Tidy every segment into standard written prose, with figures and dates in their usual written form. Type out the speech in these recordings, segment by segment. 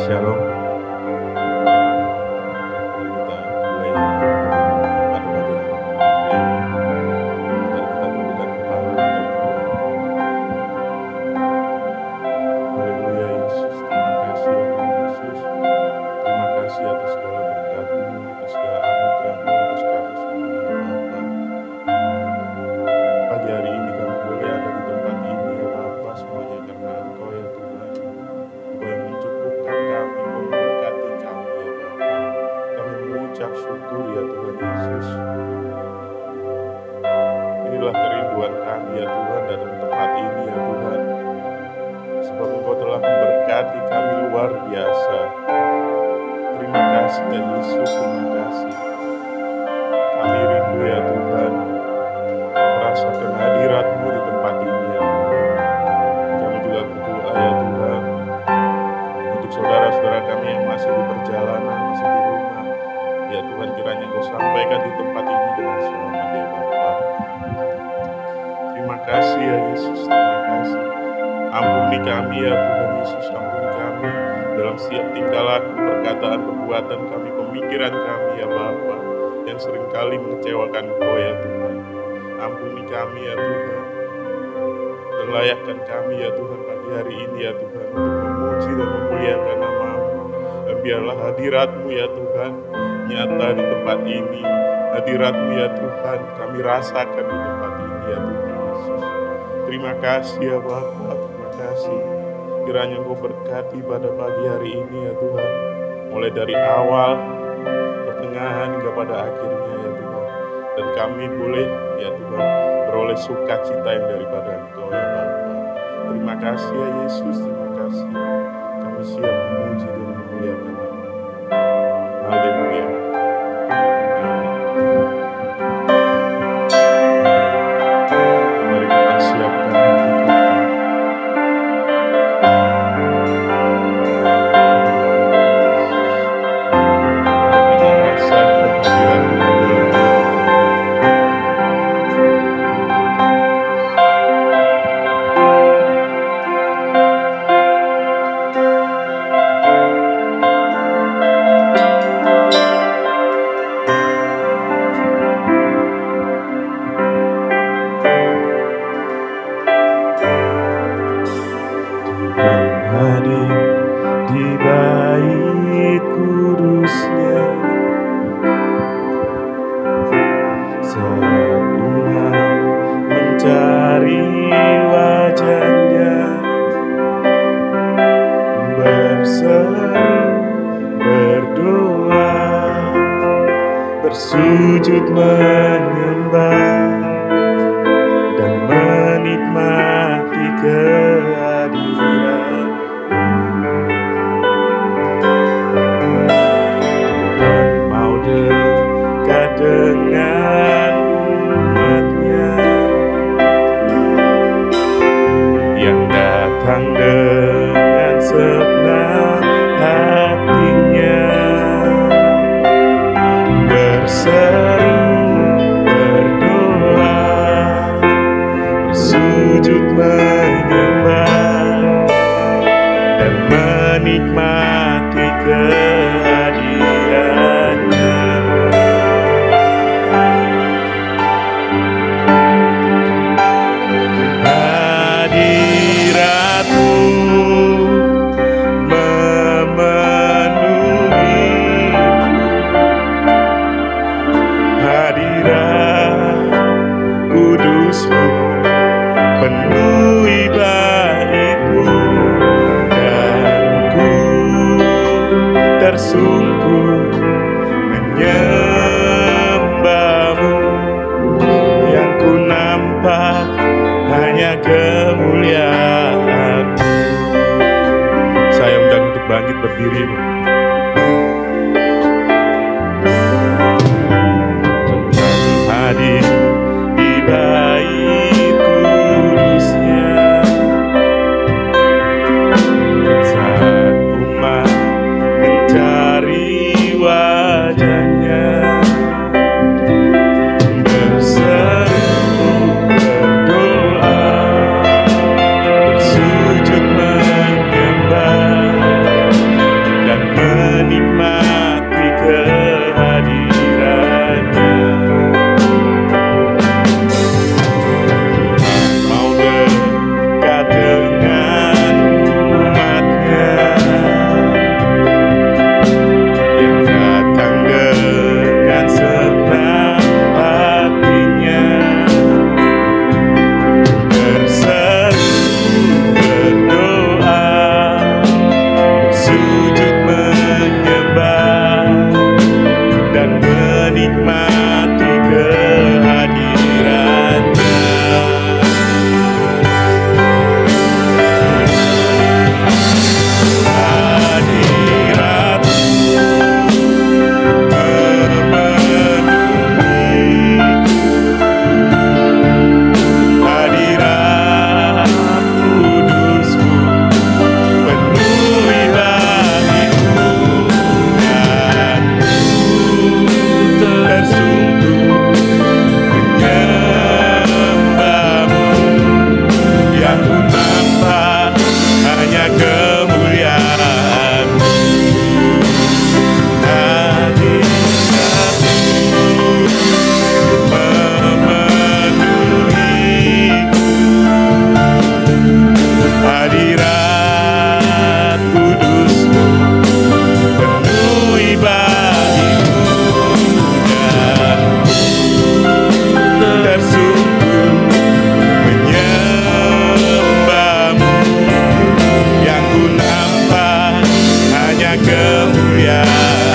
Shalom. Mari kita mulai pada pagi hari ini. Mari kita tundukkan kepala kita berdoa. Haleluya Yesus, terima kasih ya Tuhan Yesus. Terima kasih atas segala berkat-Mu, atas segala anugerah-Mu atas kami semua ya Bapa. Pagi hari ini kami boleh ada di tempat ini ya Bapa, semuanya karena Engkau ya Tuhan. Engkau yang mencukupkan kami, memberkati kami ya Bapa. Kami mengucap syukur ya Tuhan Yesus. Inilah kerinduan kami ya Tuhan datang ke tempat ini ya Tuhan. Sebab Engkau telah memberkati kami luar biasa. Terima kasih ya Yesus, terima kasih. Kami rindu ya Tuhan merasakan hadirat-Mu di tempat ini ya Tuhan. Kami juga berdoa ya Tuhan untuk saudara-saudara kami yang masih di perjalanan, masih di rumah. Ya Tuhan, kiranya Engkau sampaikan di tempat ini dengan selamat ya Bapa. Terima kasih ya Yesus, terima kasih. Ampuni kami ya Tuhan Yesus, ampuni kami dalam setiap tingkah laku, perkataan, perbuatan kami, pemikiran kami ya Bapa, yang seringkali mengecewakan Engkau ya Tuhan. Ampuni kami ya Tuhan, dan layakkan kami ya Tuhan pagi hari ini ya Tuhan untuk memuji dan memuliakan nama-Mu. Dan biarlah hadirat-Mu ya Tuhan nyata di tempat ini. Hadirat-Mu ya Tuhan kami rasakan di tempat ini ya Tuhan Yesus. Terima kasih ya Bapa, terima kasih. Kiranya Engkau berkati pada pagi hari ini ya Tuhan, mulai dari awal, pertengahan hingga pada akhirnya ya Tuhan. Dan kami boleh ya Tuhan beroleh sukacita yang daripada Engkau ya Bapa. Terima kasih ya Yesus, terima kasih. Kami siap memuji dan memuliakan nama-Mu. Haleluya. Mari kita siapkan hati kita. Kita rasakan hadirat-Mu dalam hidup. Hadir di bait kudusnya, saat umat mencari wajahnya, berseru, berdoa, bersujud menyembah, dan menikmati kehadiran. Tuhan mau dekat dengan umatnya yang datang dengan segenap hatinya, berseru, berdoa, bersujud menyembah, dan menikmati kehadirannya. Hadirat-Mu memenuhiku, hadirat kudus-Mu penuhi bait-Mu, dan ku tersungkur menyembah-Mu. Yang ku nampak hanya kemuliaan-Mu. Saya undang untuk bangkit berdiri. Tuhan hadir di bait kudusnya, saat umat mencari wajahnya, berseru, berdoa, bersujud menyembah, kemuliaan.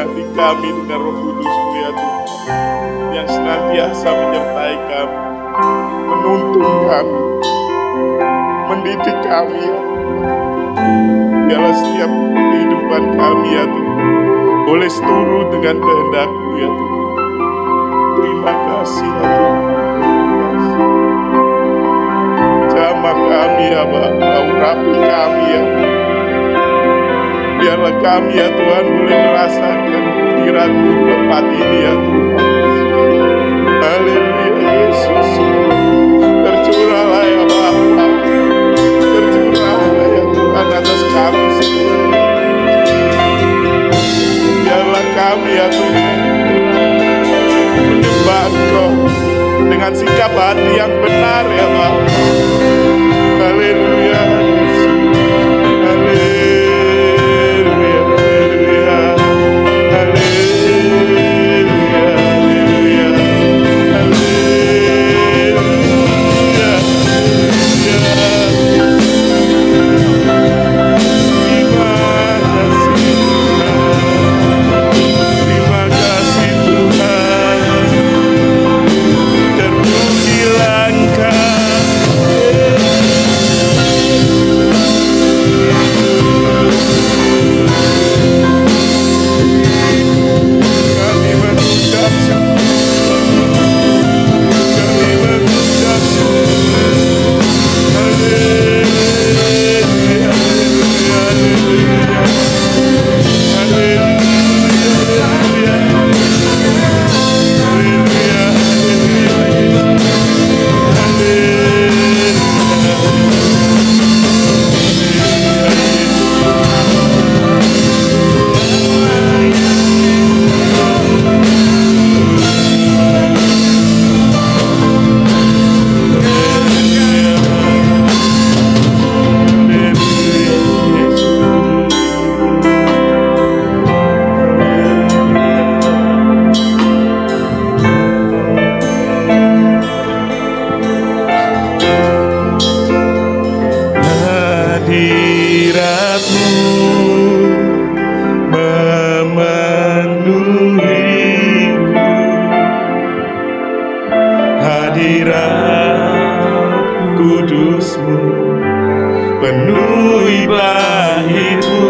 hati kami dengan Roh Kudus-Mu ya Tuhan, yang senantiasa menyertai kami, menuntun kami, mendidik kami ya Tuhan. Biarlah setiap kehidupan kami ya Tuhan boleh seturut dengan kehendak-Mu ya Tuhan. Terima kasih ya Tuhan. Jamah kami ya Bapa, urapi kami ya Tuhan. Biarlah kami ya Tuhan boleh merasakan hadirat-Mu di tempat ini ya Tuhan. Haleluya Yesus. Tercurahlah ya Bapa, tercurahlah ya Tuhan atas kami semua. Biarlah kami ya Tuhan menyembah Engkau dengan sikap hati yang benar ya Bapa. Haleluya. Langkah kudus-Mu, penuhi bait-Mu,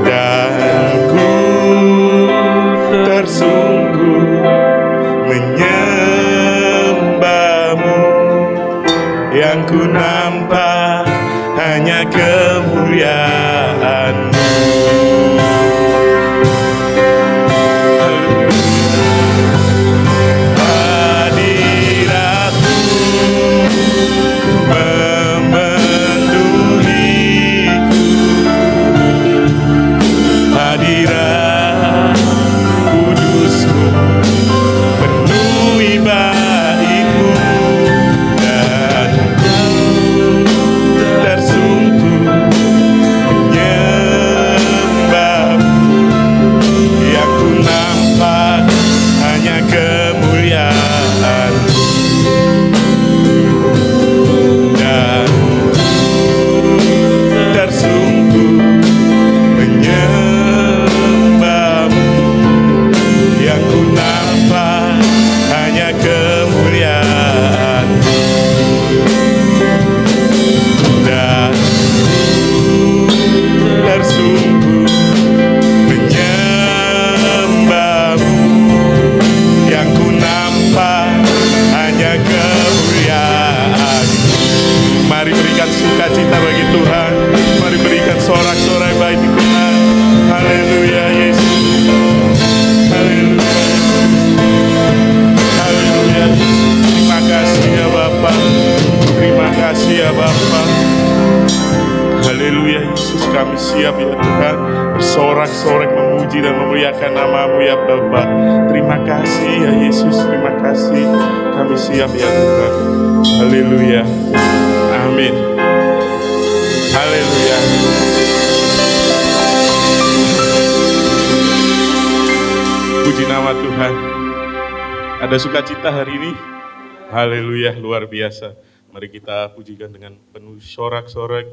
dan ku tersungguh menyembah-Mu. Yang ku nampak hanya kemuliaan-Mu. Bersorak-sorak memuji dan memuliakan nama-Mu ya Bapa. Terima kasih ya Yesus, terima kasih. Kami siap ya Tuhan. Haleluya. Amin. Haleluya. Puji nama Tuhan. Ada sukacita hari ini? Haleluya, luar biasa. Mari kita pujikan dengan penuh sorak-sorak.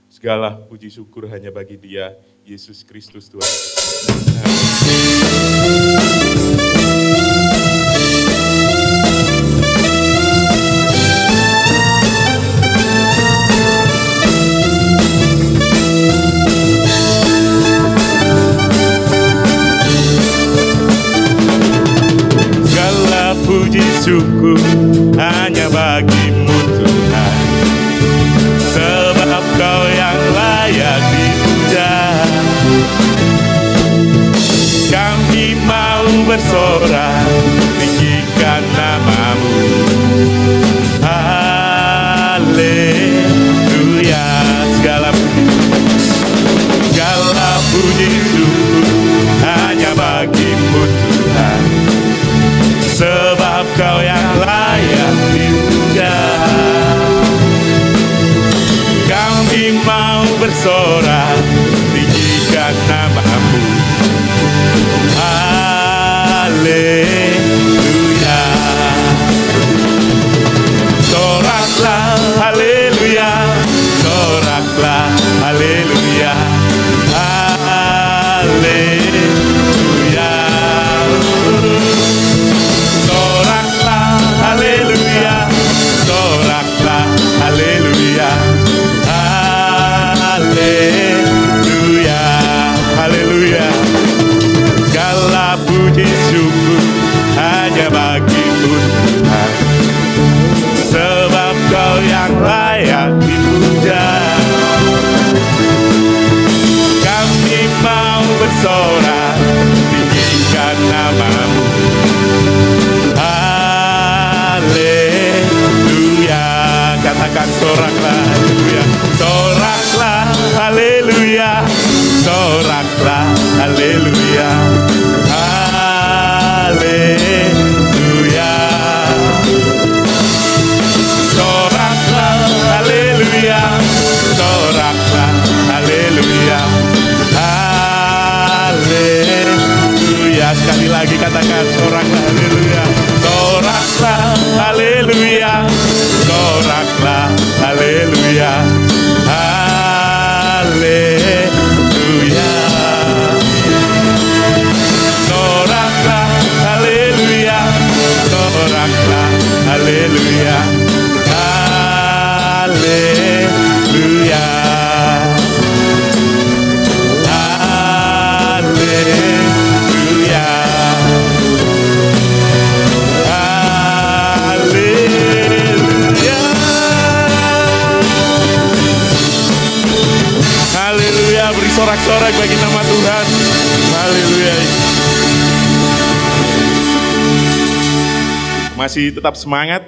Segala puji syukur hanya bagi Dia, Yesus Kristus Tuhan. Segala puji syukur hanya bagi-Mu Tuhan. Sebab Kau yang layak dipuja. Kami mau bersorak, tinggikan nama-Mu. Haleluya. Segala puji syukur hanya bagi-Mu Tuhan. Sebab Kau yang layak dipuja. Kami mau bersorak, tinggikan nama-Mu. Haleluya. Soraklah, haleluya. Soraklah, haleluya. Haleluya. Soraklah, haleluya. Soraklah, haleluya. Haleluya, haleluya. Segala puji syukur hanya bagi-Mu Tuhan. Sebab Kau yang layak dipuja. Kami mau bersorak, tinggikan nama-Mu. Haleluya. Katakan soraklah, haleluya. Soraklah, haleluya. Soraklah, haleluya. Haleluya. Soraklah, haleluya. Soraklah, haleluya. Haleluya. Sekali lagi katakan soraklah, haleluya. Soraklah, haleluya. Soraklah, haleluya. sorak-sorak bagi nama Tuhan. Haleluya. Masih tetap semangat?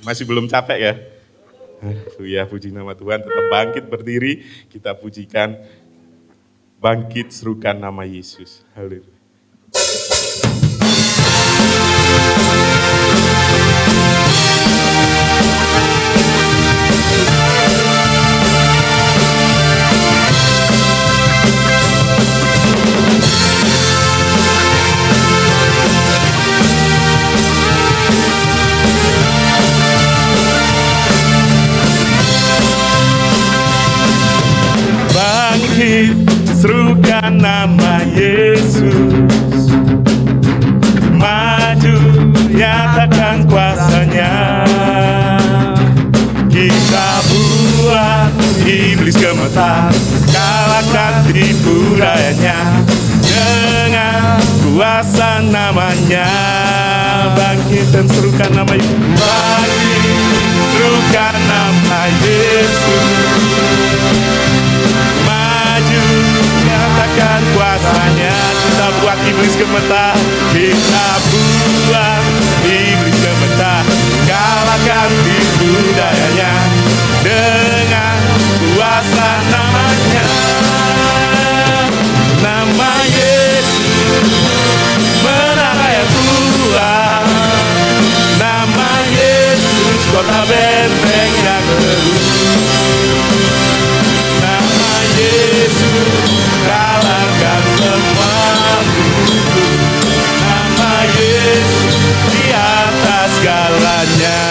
Masih belum capek ya? Haleluya, puji nama Tuhan. Tetap bangkit berdiri, kita pujikan. Bangkit serukan nama Yesus. Haleluya. Bangkit, serukan nama Yesus. Maju, nyatakan kuasanya. Kita buat iblis gemetar, kalahkan tipu dayanya. Dengan kuasa namanya. Bangkit dan serukan nama Yesus. Bangkit, serukan nama Yesus. Maju, nyatakan kuasanya. Kita buat iblis gemetar. Kita buat iblis gemetar, kalahkan tipu dayanya. Dengan kuasa namanya. Nama Yesus menara yang kuat. Nama Yesus kota benteng yang teguh. Nama Yesus kalahkan semua musuh. Nama Yesus di atas segalanya.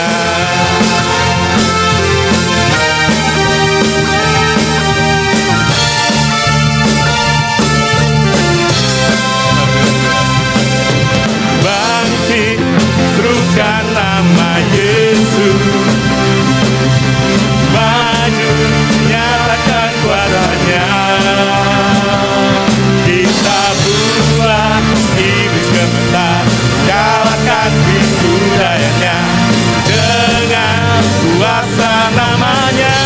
Bangkit, serukan nama Yesus. Maju, nyatakan kuasanya. Kita buat iblis gemetar, kalahkan tipu dayanya. Dengan kuasa namanya.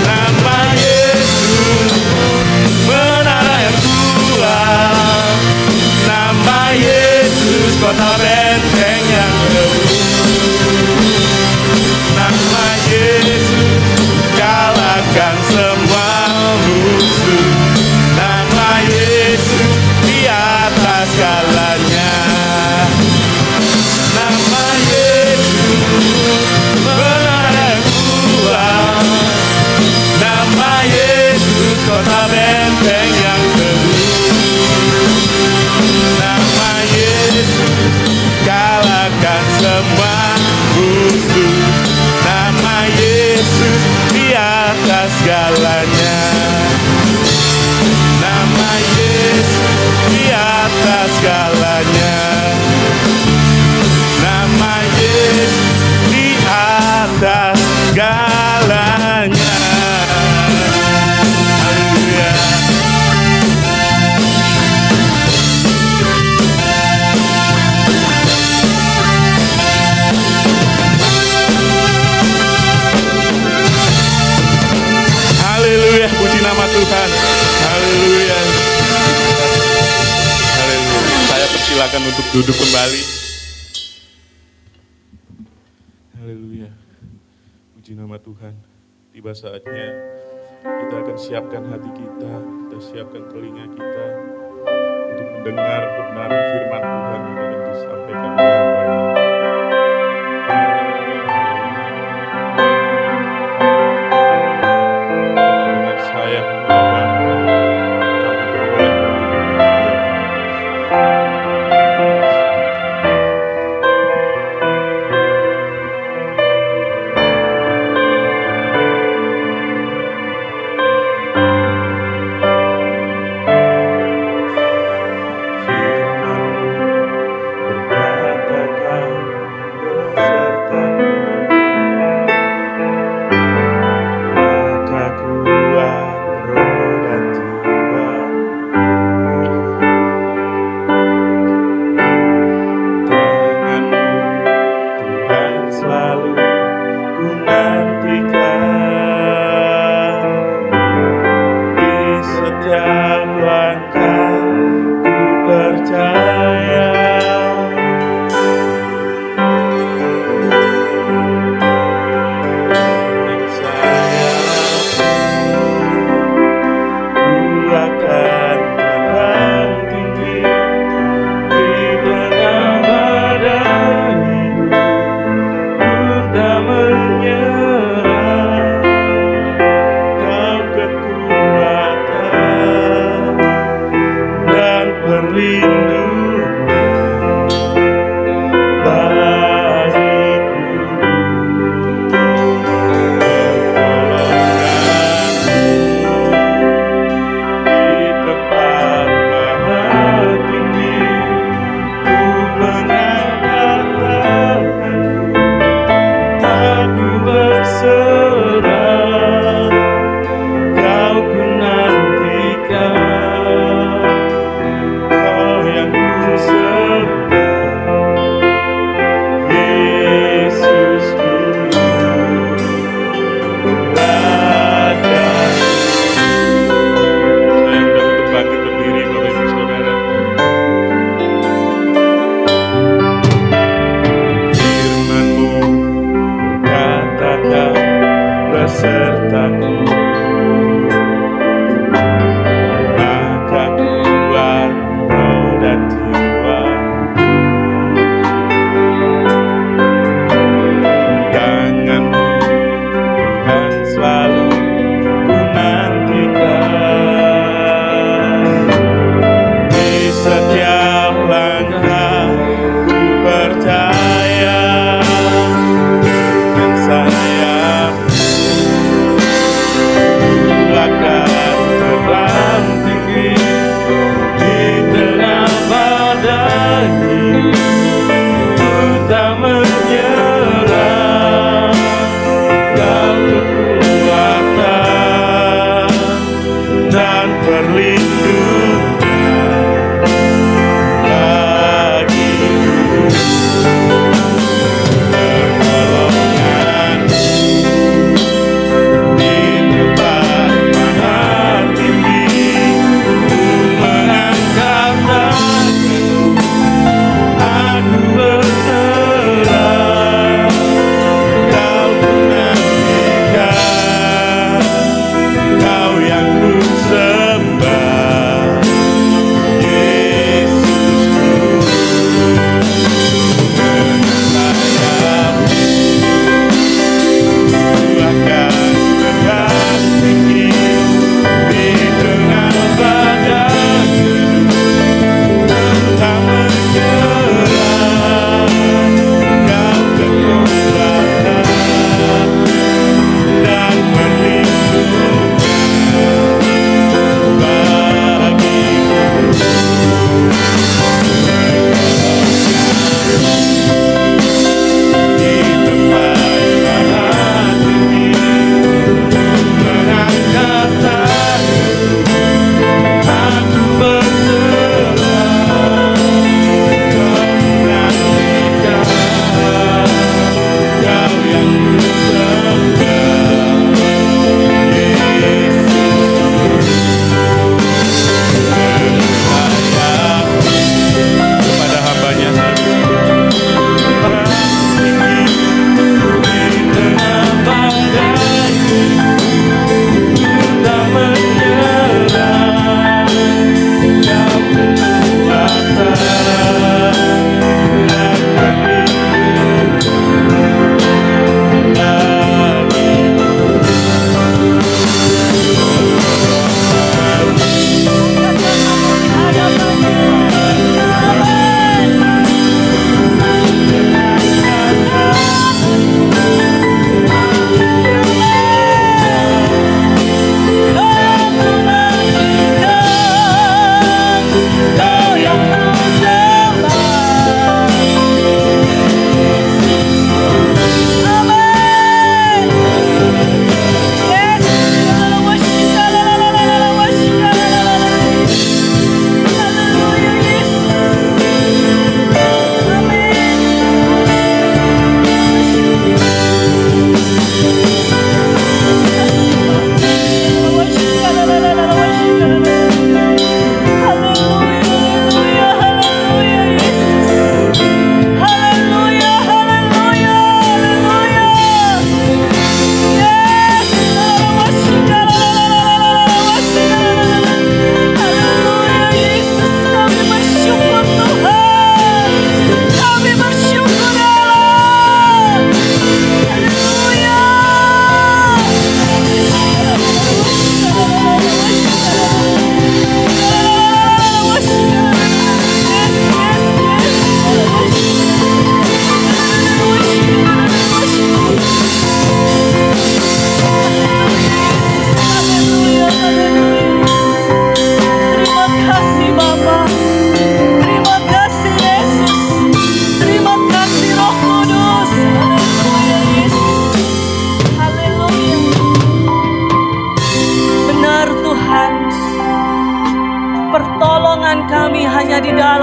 Nama Yesus menara yang kuat. Nama Yesus kota benteng yang teguh. Nama Yesus kalahkan semua musuh. Nama Yesus di atas segalanya. Nama Yesus menara yang kuat. Nama Yesus kota benteng yang teguh. Nama Yesus kalahkan semua musuh. Nama Yesus di atas segalanya. Nama Yesus di atas segalanya. Nama Yesus di atas segalanya. Haleluya. Haleluya, puji nama Tuhan. Haleluya. Haleluya. Saya persilakan untuk duduk kembali. Haleluya. Puji nama Tuhan. Tiba saatnya kita akan siapkan hati kita siapkan telinga kita untuk mendengar kebenaran firman Tuhan yang akan disampaikan oleh hamba-Nya. Saya kami beroleh berkata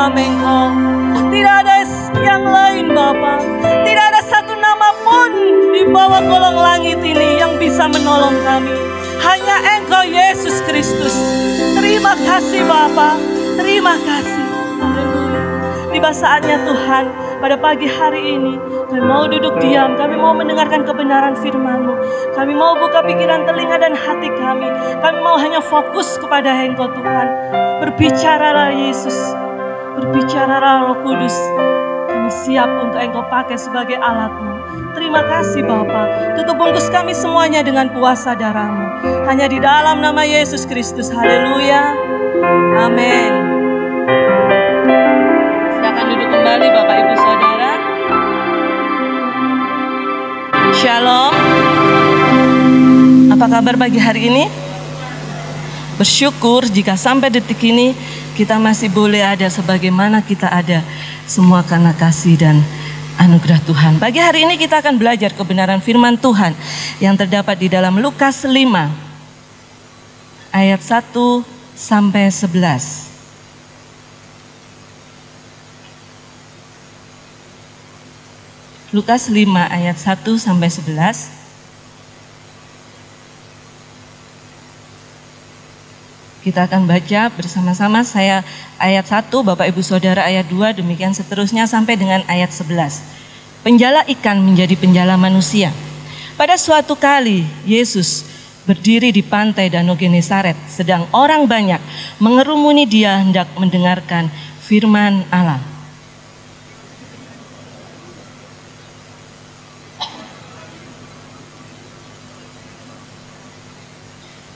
dalam Engkau. Tidak ada yang lain Bapa. Tidak ada satu nama pun di bawah kolong langit ini yang bisa menolong kami. Hanya Engkau Yesus Kristus. Terima kasih Bapa. Terima kasih. Haleluya. Tiba saatnya Tuhan, pada pagi hari ini kami mau duduk diam, kami mau mendengarkan kebenaran firman-Mu. Kami mau buka pikiran, telinga dan hati kami. Kami mau hanya fokus kepada Engkau Tuhan. Berbicaralah Yesus, berbicaralah Roh Kudus. Kami siap untuk Engkau pakai sebagai alat-Mu. Terima kasih Bapa. Tutup bungkus kami semuanya dengan kuasa darah-Mu. Hanya di dalam nama Yesus Kristus. Haleluya. Amin. Silakan duduk kembali Bapak Ibu Saudara. Shalom. Apa kabar pagi hari ini? Bersyukur jika sampai detik ini kita masih boleh ada sebagaimana kita ada. Semua karena kasih dan anugerah Tuhan. Pagi hari ini kita akan belajar kebenaran firman Tuhan yang terdapat di dalam Lukas 5 ayat 1 sampai 11. Lukas 5 ayat 1 sampai 11. Kita akan baca bersama-sama. Saya ayat 1, Bapak Ibu Saudara ayat 2, demikian seterusnya sampai dengan ayat 11. Penjala ikan menjadi penjala manusia. Pada suatu kali Yesus berdiri di pantai Danau Genesaret, sedang orang banyak mengerumuni Dia hendak mendengarkan firman Allah.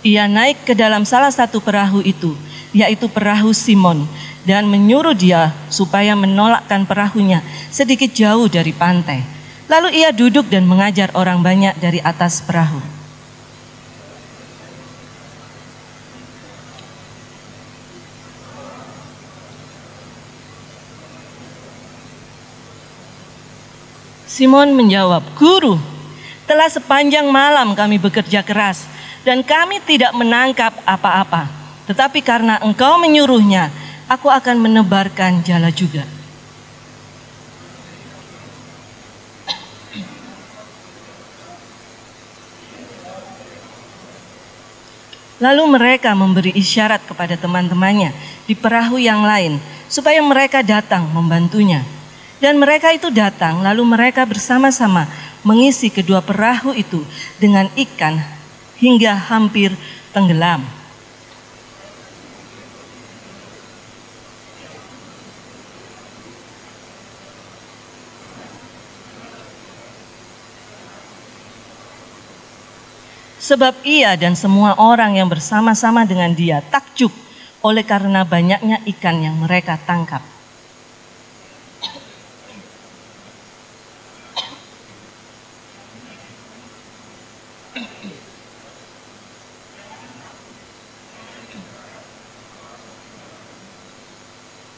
Ia naik ke dalam salah satu perahu itu, yaitu perahu Simon, dan menyuruh dia supaya menolakkan perahunya sedikit jauh dari pantai. Lalu ia duduk dan mengajar orang banyak dari atas perahu. Simon menjawab, "Guru, telah sepanjang malam kami bekerja keras dan kami tidak menangkap apa-apa. Tetapi karena Engkau menyuruhnya, aku akan menebarkan jala juga." Lalu mereka memberi isyarat kepada teman-temannya di perahu yang lain, supaya mereka datang membantunya. Dan mereka itu datang, lalu mereka bersama-sama mengisi kedua perahu itu dengan ikan hingga hampir tenggelam. Sebab ia dan semua orang yang bersama-sama dengan dia takjub oleh karena banyaknya ikan yang mereka tangkap.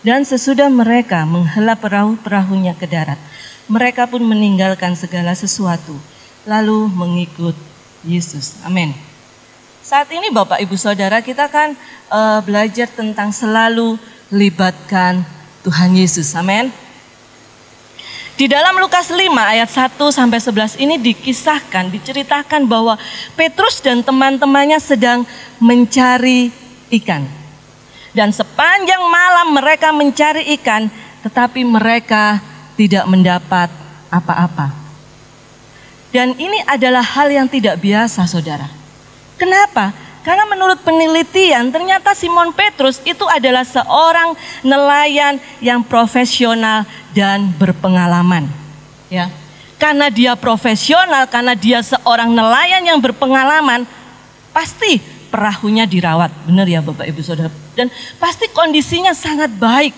Dan sesudah mereka menghela perahu-perahunya ke darat, mereka pun meninggalkan segala sesuatu, lalu mengikut Yesus. Amin. Saat ini Bapak Ibu Saudara, kita akan belajar tentang selalu libatkan Tuhan Yesus. Amin. Di dalam Lukas 5 ayat 1 sampai 11 ini diceritakan bahwa Petrus dan teman-temannya sedang mencari ikan. Dan sepanjang malam mereka mencari ikan, tetapi mereka tidak mendapat apa-apa. Dan ini adalah hal yang tidak biasa, saudara. Kenapa? Karena menurut penelitian, ternyata Simon Petrus itu adalah seorang nelayan yang profesional dan berpengalaman. Ya, karena dia profesional, karena dia seorang nelayan yang berpengalaman, pasti perahunya dirawat, benar ya Bapak Ibu Saudara. Dan pasti kondisinya sangat baik.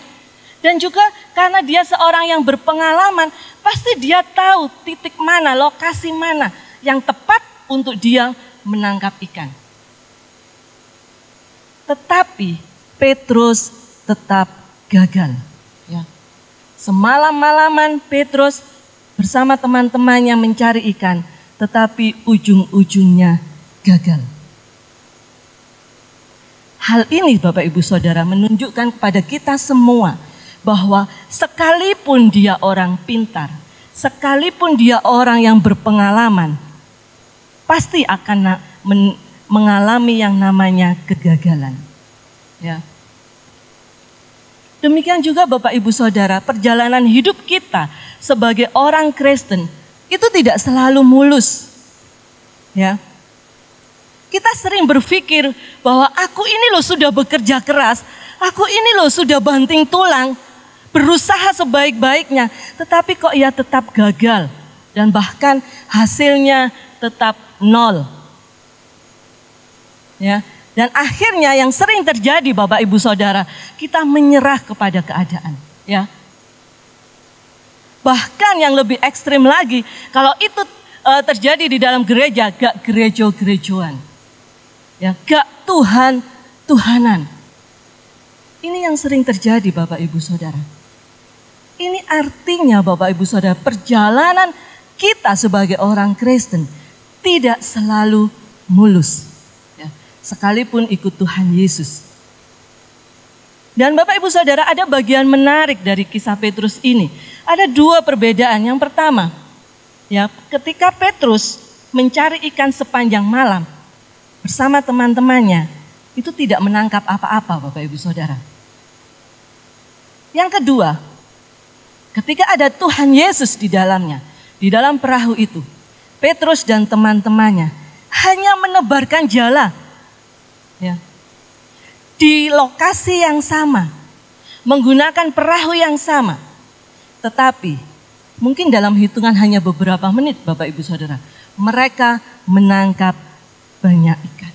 Dan juga karena dia seorang yang berpengalaman, pasti dia tahu titik mana, lokasi mana yang tepat untuk dia menangkap ikan. Tetapi Petrus tetap gagal. Ya. Semalam-malaman Petrus bersama teman-temannya mencari ikan, tetapi ujung-ujungnya gagal. Hal ini Bapak Ibu Saudara menunjukkan kepada kita semua bahwa sekalipun dia orang pintar, sekalipun dia orang yang berpengalaman, pasti akan mengalami yang namanya kegagalan. Ya. Demikian juga Bapak Ibu Saudara, perjalanan hidup kita sebagai orang Kristen itu tidak selalu mulus. Ya. Kita sering berpikir bahwa aku ini loh sudah bekerja keras, aku ini loh sudah banting tulang, berusaha sebaik-baiknya, tetapi kok ia tetap gagal dan bahkan hasilnya tetap nol. Ya, dan akhirnya yang sering terjadi Bapak Ibu Saudara, kita menyerah kepada keadaan, ya. Bahkan yang lebih ekstrim lagi, kalau itu terjadi di dalam gereja, gak gerejo-gerejoan. Ya, gak Tuhan-Tuhanan. Ini yang sering terjadi Bapak Ibu Saudara. Ini artinya Bapak Ibu Saudara, perjalanan kita sebagai orang Kristen tidak selalu mulus. Ya, sekalipun ikut Tuhan Yesus. Dan Bapak Ibu Saudara, ada bagian menarik dari kisah Petrus ini. Ada dua perbedaan. Yang pertama, ya, ketika Petrus mencari ikan sepanjang malam bersama teman-temannya, itu tidak menangkap apa-apa Bapak Ibu Saudara. Yang kedua, ketika ada Tuhan Yesus di dalamnya, di dalam perahu itu, Petrus dan teman-temannya hanya menebarkan jala. Ya, di lokasi yang sama, menggunakan perahu yang sama. Tetapi mungkin dalam hitungan hanya beberapa menit Bapak Ibu Saudara, mereka menangkap banyak ikan.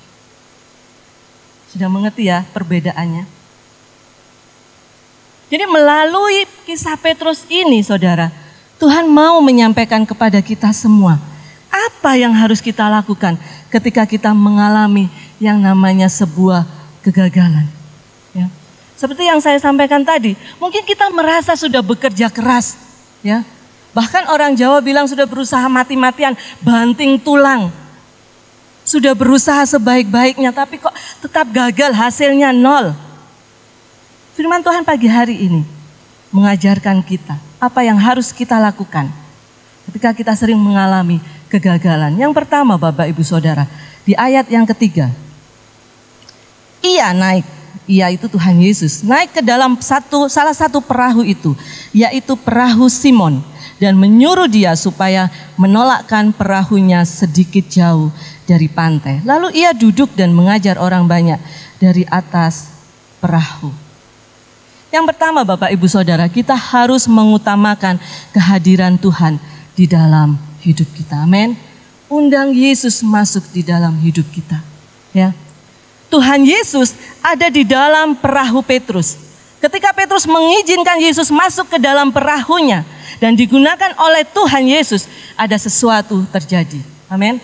Sudah mengerti ya perbedaannya? Jadi melalui kisah Petrus ini Saudara, Tuhan mau menyampaikan kepada kita semua apa yang harus kita lakukan ketika kita mengalami yang namanya sebuah kegagalan. Ya. Seperti yang saya sampaikan tadi, mungkin kita merasa sudah bekerja keras, ya. Bahkan orang Jawa bilang sudah berusaha mati-matian, banting tulang. Sudah berusaha sebaik-baiknya, tapi kok tetap gagal, hasilnya nol. Firman Tuhan pagi hari ini mengajarkan kita apa yang harus kita lakukan ketika kita sering mengalami kegagalan. Yang pertama Bapak Ibu Saudara, di ayat yang ketiga, ia naik, ia itu Tuhan Yesus, naik ke dalam salah satu perahu itu, yaitu perahu Simon, dan menyuruh dia supaya menolakkan perahunya sedikit jauh dari pantai. Lalu ia duduk dan mengajar orang banyak dari atas perahu. Yang pertama Bapak Ibu Saudara, kita harus mengutamakan kehadiran Tuhan di dalam hidup kita. Amin. Undang Yesus masuk di dalam hidup kita. Ya. Tuhan Yesus ada di dalam perahu Petrus. Ketika Petrus mengizinkan Yesus masuk ke dalam perahunya dan digunakan oleh Tuhan Yesus, ada sesuatu terjadi. Amin.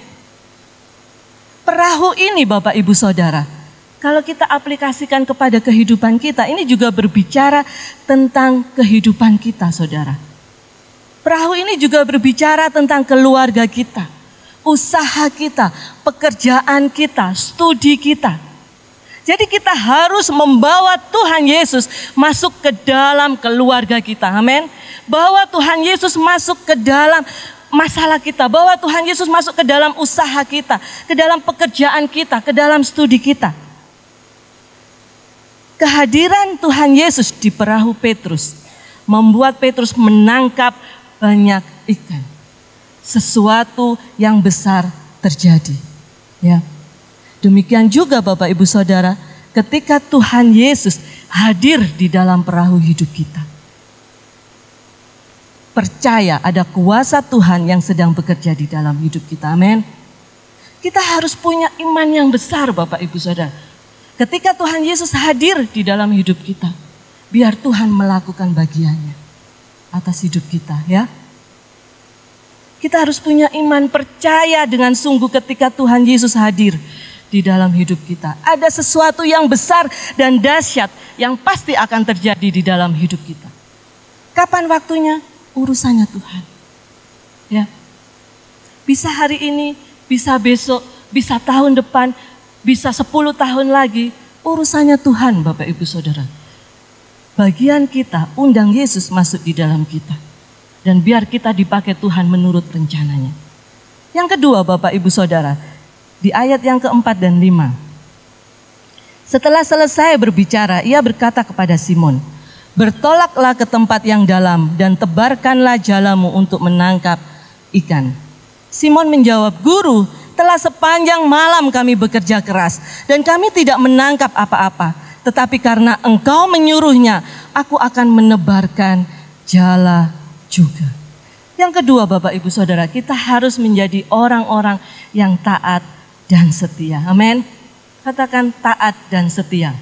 Perahu ini Bapak Ibu Saudara, kalau kita aplikasikan kepada kehidupan kita, ini juga berbicara tentang kehidupan kita Saudara. Perahu ini juga berbicara tentang keluarga kita, usaha kita, pekerjaan kita, studi kita. Jadi kita harus membawa Tuhan Yesus masuk ke dalam keluarga kita. Amin. Bawa Tuhan Yesus masuk ke dalam masalah kita, bawa Tuhan Yesus masuk ke dalam usaha kita, ke dalam pekerjaan kita, ke dalam studi kita. Kehadiran Tuhan Yesus di perahu Petrus membuat Petrus menangkap banyak ikan. Sesuatu yang besar terjadi. Ya. Demikian juga Bapak Ibu Saudara, ketika Tuhan Yesus hadir di dalam perahu hidup kita. Percaya ada kuasa Tuhan yang sedang bekerja di dalam hidup kita. Amin. Kita harus punya iman yang besar Bapak Ibu Saudara. Ketika Tuhan Yesus hadir di dalam hidup kita, biar Tuhan melakukan bagiannya atas hidup kita, ya. Kita harus punya iman percaya dengan sungguh ketika Tuhan Yesus hadir di dalam hidup kita. Ada sesuatu yang besar dan dahsyat yang pasti akan terjadi di dalam hidup kita. Kapan waktunya? Urusannya Tuhan. Ya. Bisa hari ini, bisa besok, bisa tahun depan, bisa 10 tahun lagi. Urusannya Tuhan Bapak Ibu Saudara. bagian kita undang Yesus masuk di dalam kita. Dan biar kita dipakai Tuhan menurut rencananya. Yang kedua Bapak Ibu Saudara, di ayat yang keempat dan 5. Setelah selesai berbicara, ia berkata kepada Simon, bertolaklah ke tempat yang dalam dan tebarkanlah jalamu untuk menangkap ikan. Simon menjawab, Guru, telah sepanjang malam kami bekerja keras dan kami tidak menangkap apa-apa. Tetapi karena Engkau menyuruhnya, aku akan menebarkan jala juga. Yang kedua Bapak Ibu Saudara, kita harus menjadi orang-orang yang taat dan setia. Amin. Katakan taat dan setia.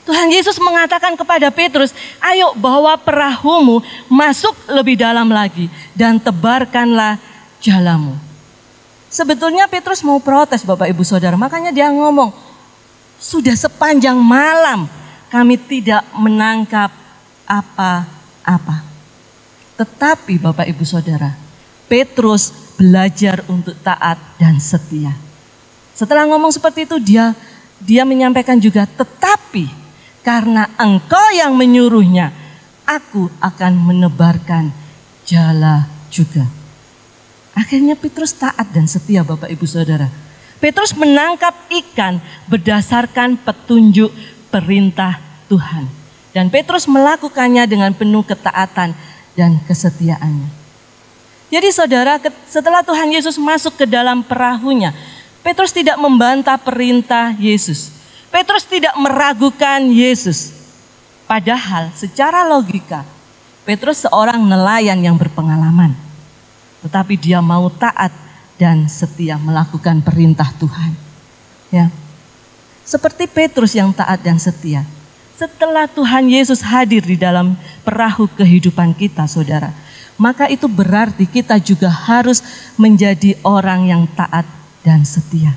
Tuhan Yesus mengatakan kepada Petrus, ayo bawa perahumu masuk lebih dalam lagi dan tebarkanlah jalamu. Sebetulnya Petrus mau protes Bapak Ibu Saudara, makanya dia ngomong, sudah sepanjang malam kami tidak menangkap apa-apa. Tetapi Bapak Ibu Saudara, Petrus belajar untuk taat dan setia. Setelah ngomong seperti itu dia menyampaikan juga, tetapi karena Engkau yang menyuruhnya, aku akan menebarkan jala juga. Akhirnya Petrus taat dan setia Bapak Ibu Saudara. Petrus menangkap ikan berdasarkan petunjuk perintah Tuhan. Dan Petrus melakukannya dengan penuh ketaatan dan kesetiaannya. Jadi saudara, setelah Tuhan Yesus masuk ke dalam perahunya, Petrus tidak membantah perintah Yesus. Petrus tidak meragukan Yesus. Padahal secara logika, Petrus seorang nelayan yang berpengalaman. Tetapi dia mau taat dan setia melakukan perintah Tuhan. Ya. Seperti Petrus yang taat dan setia. Setelah Tuhan Yesus hadir di dalam perahu kehidupan kita, saudara, maka itu berarti kita juga harus menjadi orang yang taat dan setia.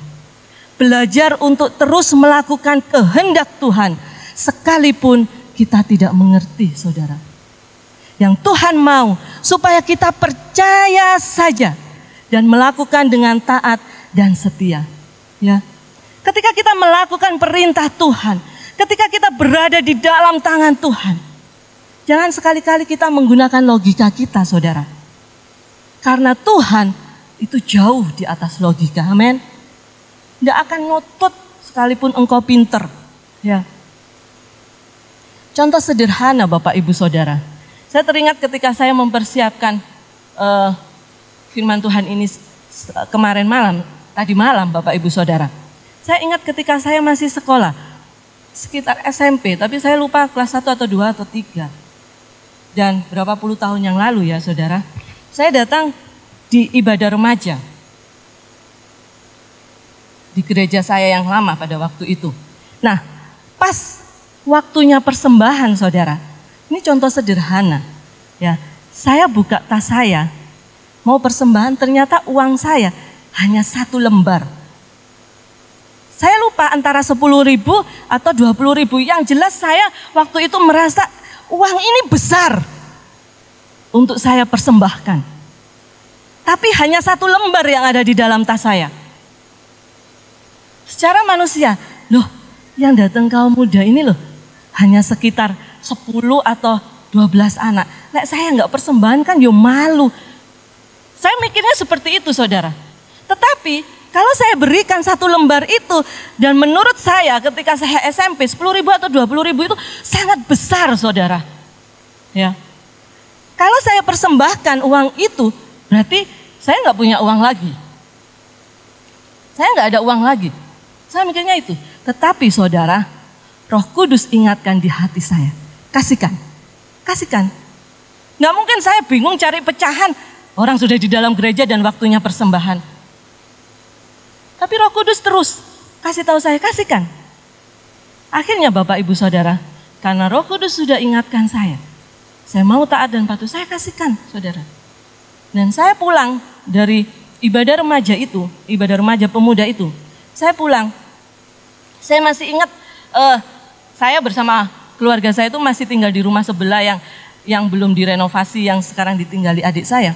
Belajar untuk terus melakukan kehendak Tuhan, sekalipun kita tidak mengerti, saudara. Yang Tuhan mau supaya kita percaya saja dan melakukan dengan taat dan setia. Ya, ketika kita melakukan perintah Tuhan, ketika kita berada di dalam tangan Tuhan, jangan sekali-kali kita menggunakan logika kita, saudara. Karena Tuhan itu jauh di atas logika, amin. Tidak akan ngotot sekalipun engkau pinter. Ya. Contoh sederhana Bapak Ibu Saudara. Saya teringat ketika saya mempersiapkan firman Tuhan ini kemarin malam, tadi malam Bapak Ibu Saudara. Saya ingat ketika saya masih sekolah, sekitar SMP, tapi saya lupa kelas 1 atau 2 atau 3. Dan berapa puluh tahun yang lalu ya saudara, saya datang di ibadah remaja. Di gereja saya yang lama pada waktu itu. Nah, pas waktunya persembahan saudara, ini contoh sederhana. Ya, saya buka tas saya, mau persembahan, ternyata uang saya hanya 1 lembar. Saya lupa antara 10.000 atau 20.000. Yang jelas saya waktu itu merasa uang ini besar untuk saya persembahkan. Tapi hanya 1 lembar yang ada di dalam tas saya. Secara manusia, loh yang datang kaum muda ini loh hanya sekitar 10 atau 12 anak. Nek saya nggak persembahan kan yo malu. Saya mikirnya seperti itu saudara. Tetapi kalau saya berikan 1 lembar itu, dan menurut saya ketika saya SMP 10.000 atau 20.000 itu sangat besar saudara. Ya. Kalau saya persembahkan uang itu, berarti saya nggak punya uang lagi. Saya nggak ada uang lagi. Saya mikirnya itu. Tetapi saudara, Roh Kudus ingatkan di hati saya. Kasihkan. Kasihkan. Nggak mungkin saya bingung cari pecahan. Orang sudah di dalam gereja dan waktunya persembahan. Tapi Roh Kudus terus kasih tahu saya, kasihkan. Akhirnya Bapak Ibu Saudara, karena Roh Kudus sudah ingatkan saya mau taat dan patuh, saya kasihkan saudara. Dan saya pulang dari ibadah remaja itu, ibadah remaja pemuda itu, saya pulang. Saya masih ingat saya bersama keluarga saya itu masih tinggal di rumah sebelah yang belum direnovasi, yang sekarang ditinggali adik saya.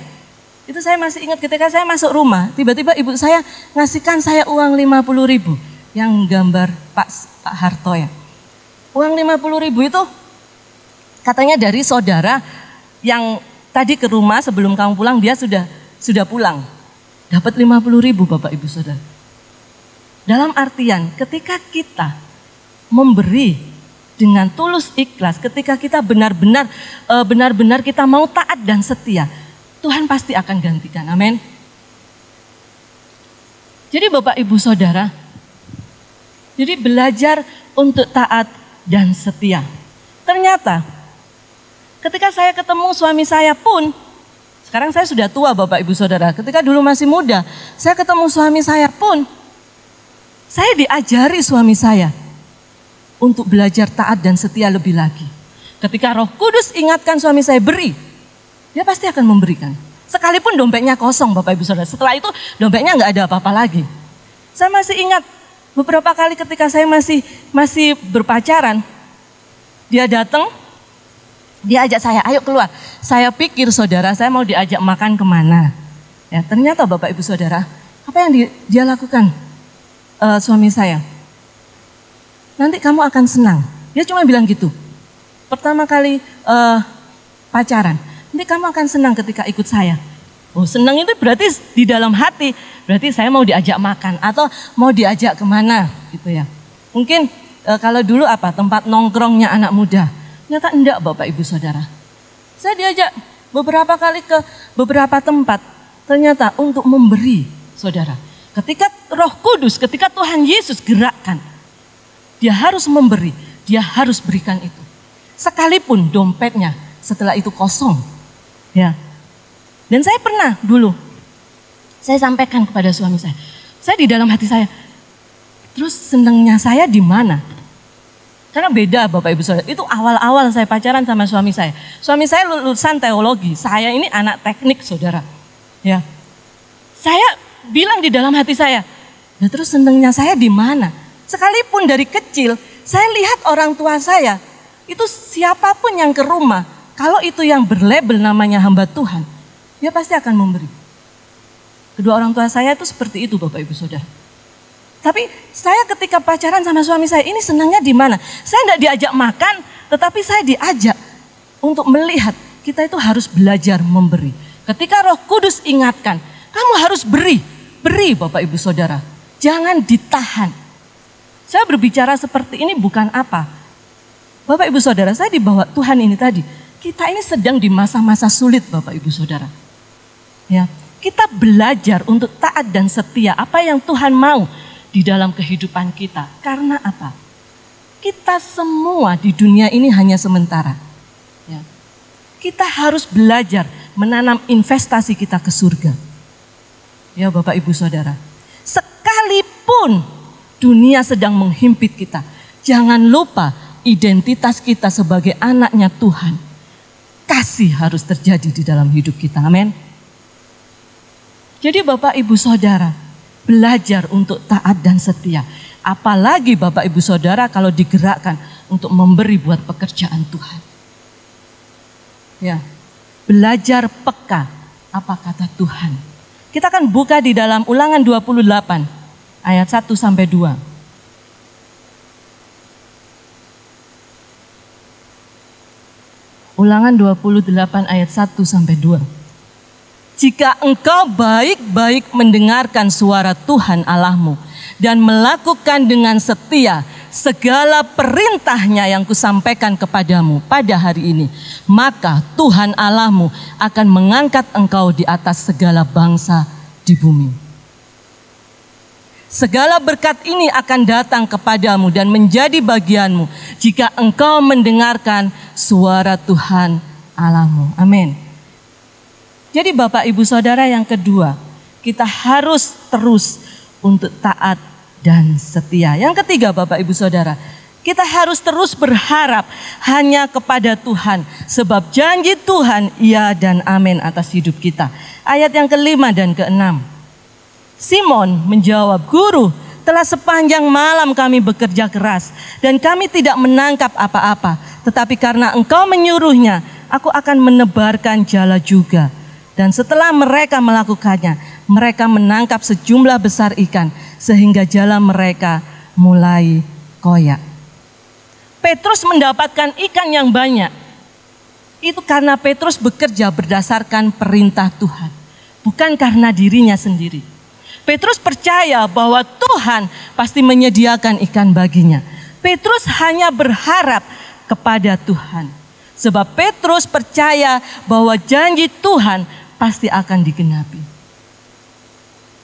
Itu saya masih ingat ketika saya masuk rumah, tiba-tiba ibu saya ngasihkan saya uang 50.000 yang gambar Pak Harto ya. Uang 50.000 itu katanya dari saudara yang tadi ke rumah sebelum kamu pulang, dia sudah pulang. Dapat 50.000 Bapak Ibu Saudara. Dalam artian ketika kita memberi dengan tulus ikhlas, ketika kita benar-benar kita mau taat dan setia, Tuhan pasti akan gantikan. Amin. Jadi Bapak Ibu Saudara, jadi belajar untuk taat dan setia. Ternyata ketika saya ketemu suami saya pun, sekarang saya sudah tua Bapak Ibu Saudara, ketika dulu masih muda, saya ketemu suami saya pun, saya diajari suami saya untuk belajar taat dan setia lebih lagi. Ketika Roh Kudus ingatkan suami saya beri, dia pasti akan memberikan. Sekalipun dompetnya kosong Bapak Ibu Saudara, setelah itu dompetnya nggak ada apa-apa lagi. Saya masih ingat beberapa kali ketika saya masih berpacaran, dia datang, dia ajak saya, ayo keluar. Saya pikir saudara saya mau diajak makan kemana. Ya, ternyata Bapak Ibu Saudara, apa yang dia lakukan? Suami saya, nanti kamu akan senang. Dia cuma bilang gitu. Pertama kali pacaran, nanti kamu akan senang ketika ikut saya. Oh, senang itu berarti di dalam hati, berarti saya mau diajak makan atau mau diajak kemana gitu ya. Mungkin kalau dulu apa, tempat nongkrongnya anak muda. Ternyata enggak Bapak Ibu Saudara. Saya diajak beberapa kali ke beberapa tempat, ternyata untuk memberi saudara. Ketika Roh Kudus, ketika Tuhan Yesus gerakkan, dia harus memberi, dia harus berikan itu. Sekalipun dompetnya setelah itu kosong. Ya. Dan saya pernah dulu, saya sampaikan kepada suami saya di dalam hati saya, terus senangnya saya di mana? Karena beda Bapak Ibu Saudara, itu awal-awal saya pacaran sama suami saya. Suami saya lulusan teologi, saya ini anak teknik saudara. Ya. Saya bilang di dalam hati saya, nah terus senangnya saya di mana? Sekalipun dari kecil, saya lihat orang tua saya, itu siapapun yang ke rumah, kalau itu yang berlabel namanya hamba Tuhan, dia pasti akan memberi. Kedua orang tua saya itu seperti itu Bapak Ibu Saudara. Tapi saya ketika pacaran sama suami saya, ini senangnya di mana? Saya tidak diajak makan, tetapi saya diajak untuk melihat kita itu harus belajar memberi. Ketika Roh Kudus ingatkan, kamu harus beri Bapak Ibu Saudara. Jangan ditahan. Saya berbicara seperti ini bukan apa. Bapak Ibu Saudara, saya dibawa Tuhan ini tadi. Kita ini sedang di masa-masa sulit Bapak Ibu Saudara. Ya, kita belajar untuk taat dan setia apa yang Tuhan mau di dalam kehidupan kita. Karena apa? Kita semua di dunia ini hanya sementara. Ya. Kita harus belajar menanam investasi kita ke surga. Ya Bapak Ibu Saudara. Sekalipun dunia sedang menghimpit kita, jangan lupa identitas kita sebagai anaknya Tuhan. Kasih harus terjadi di dalam hidup kita. Amin. Jadi Bapak Ibu Saudara, belajar untuk taat dan setia. Apalagi Bapak Ibu Saudara kalau digerakkan untuk memberi buat pekerjaan Tuhan. Ya, belajar peka apa kata Tuhan. Kita akan buka di dalam Ulangan 28 ayat 1 sampai 2. Ulangan 28 ayat 1 sampai 2. Jika engkau baik-baik mendengarkan suara Tuhan Allahmu dan melakukan dengan setia segala perintahnya yang kusampaikan kepadamu pada hari ini, maka Tuhan Allahmu akan mengangkat engkau di atas segala bangsa di bumi. Segala berkat ini akan datang kepadamu dan menjadi bagianmu jika engkau mendengarkan suara Tuhan Allahmu. Amin. Jadi Bapak Ibu Saudara, yang kedua, kita harus terus untuk taat dan setia. Yang ketiga Bapak Ibu Saudara, kita harus terus berharap hanya kepada Tuhan. Sebab janji Tuhan iya dan amin atas hidup kita. Ayat yang kelima dan keenam. Simon menjawab, Guru, telah sepanjang malam kami bekerja keras dan kami tidak menangkap apa-apa. Tetapi karena engkau menyuruhnya, aku akan menebarkan jala juga. Dan setelah mereka melakukannya, mereka menangkap sejumlah besar ikan sehingga jala mereka mulai koyak. Petrus mendapatkan ikan yang banyak. Itu karena Petrus bekerja berdasarkan perintah Tuhan, bukan karena dirinya sendiri. Petrus percaya bahwa Tuhan pasti menyediakan ikan baginya. Petrus hanya berharap kepada Tuhan. Sebab Petrus percaya bahwa janji Tuhan pasti akan digenapi.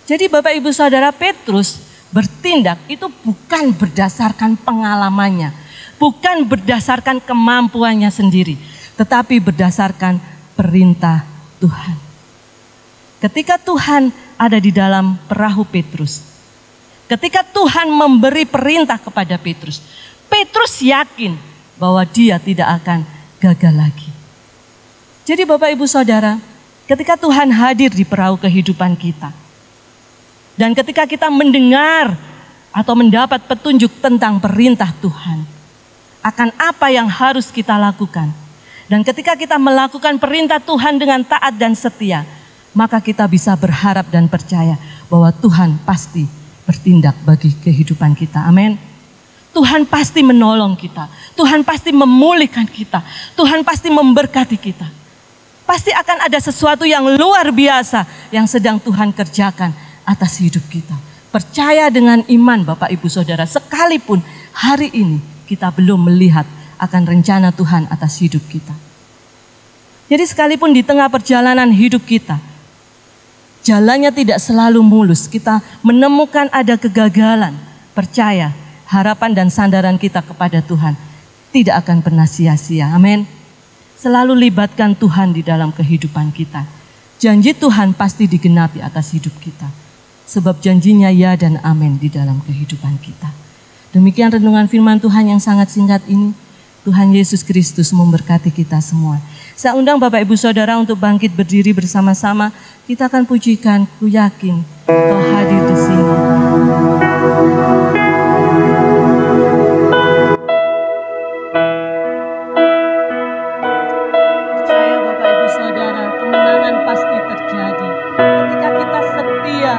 Jadi Bapak Ibu Saudara, Petrus bertindak itu bukan berdasarkan pengalamannya, bukan berdasarkan kemampuannya sendiri, tetapi berdasarkan perintah Tuhan. Ketika Tuhan ada di dalam perahu Petrus, ketika Tuhan memberi perintah kepada Petrus, Petrus yakin bahwa dia tidak akan gagal lagi. Jadi Bapak Ibu Saudara, ketika Tuhan hadir di perahu kehidupan kita, dan ketika kita mendengar atau mendapat petunjuk tentang perintah Tuhan, akan apa yang harus kita lakukan, dan ketika kita melakukan perintah Tuhan dengan taat dan setia, maka kita bisa berharap dan percaya bahwa Tuhan pasti bertindak bagi kehidupan kita. Amin. Tuhan pasti menolong kita. Tuhan pasti memulihkan kita. Tuhan pasti memberkati kita. Pasti akan ada sesuatu yang luar biasa yang sedang Tuhan kerjakan atas hidup kita. Percaya dengan iman Bapak Ibu Saudara, sekalipun hari ini kita belum melihat akan rencana Tuhan atas hidup kita. Jadi sekalipun di tengah perjalanan hidup kita, jalannya tidak selalu mulus, kita menemukan ada kegagalan, percaya harapan dan sandaran kita kepada Tuhan tidak akan pernah sia-sia. Amin. Selalu libatkan Tuhan di dalam kehidupan kita. Janji Tuhan pasti digenapi atas hidup kita. Sebab janjinya ya dan amin di dalam kehidupan kita. Demikian renungan firman Tuhan yang sangat singkat ini. Tuhan Yesus Kristus memberkati kita semua. Saya undang Bapak Ibu Saudara untuk bangkit berdiri bersama-sama. Kita akan pujikan, ku yakin Kau hadir di sini. Percaya Bapak Ibu Saudara, kemenangan pasti terjadi. Ketika kita setia,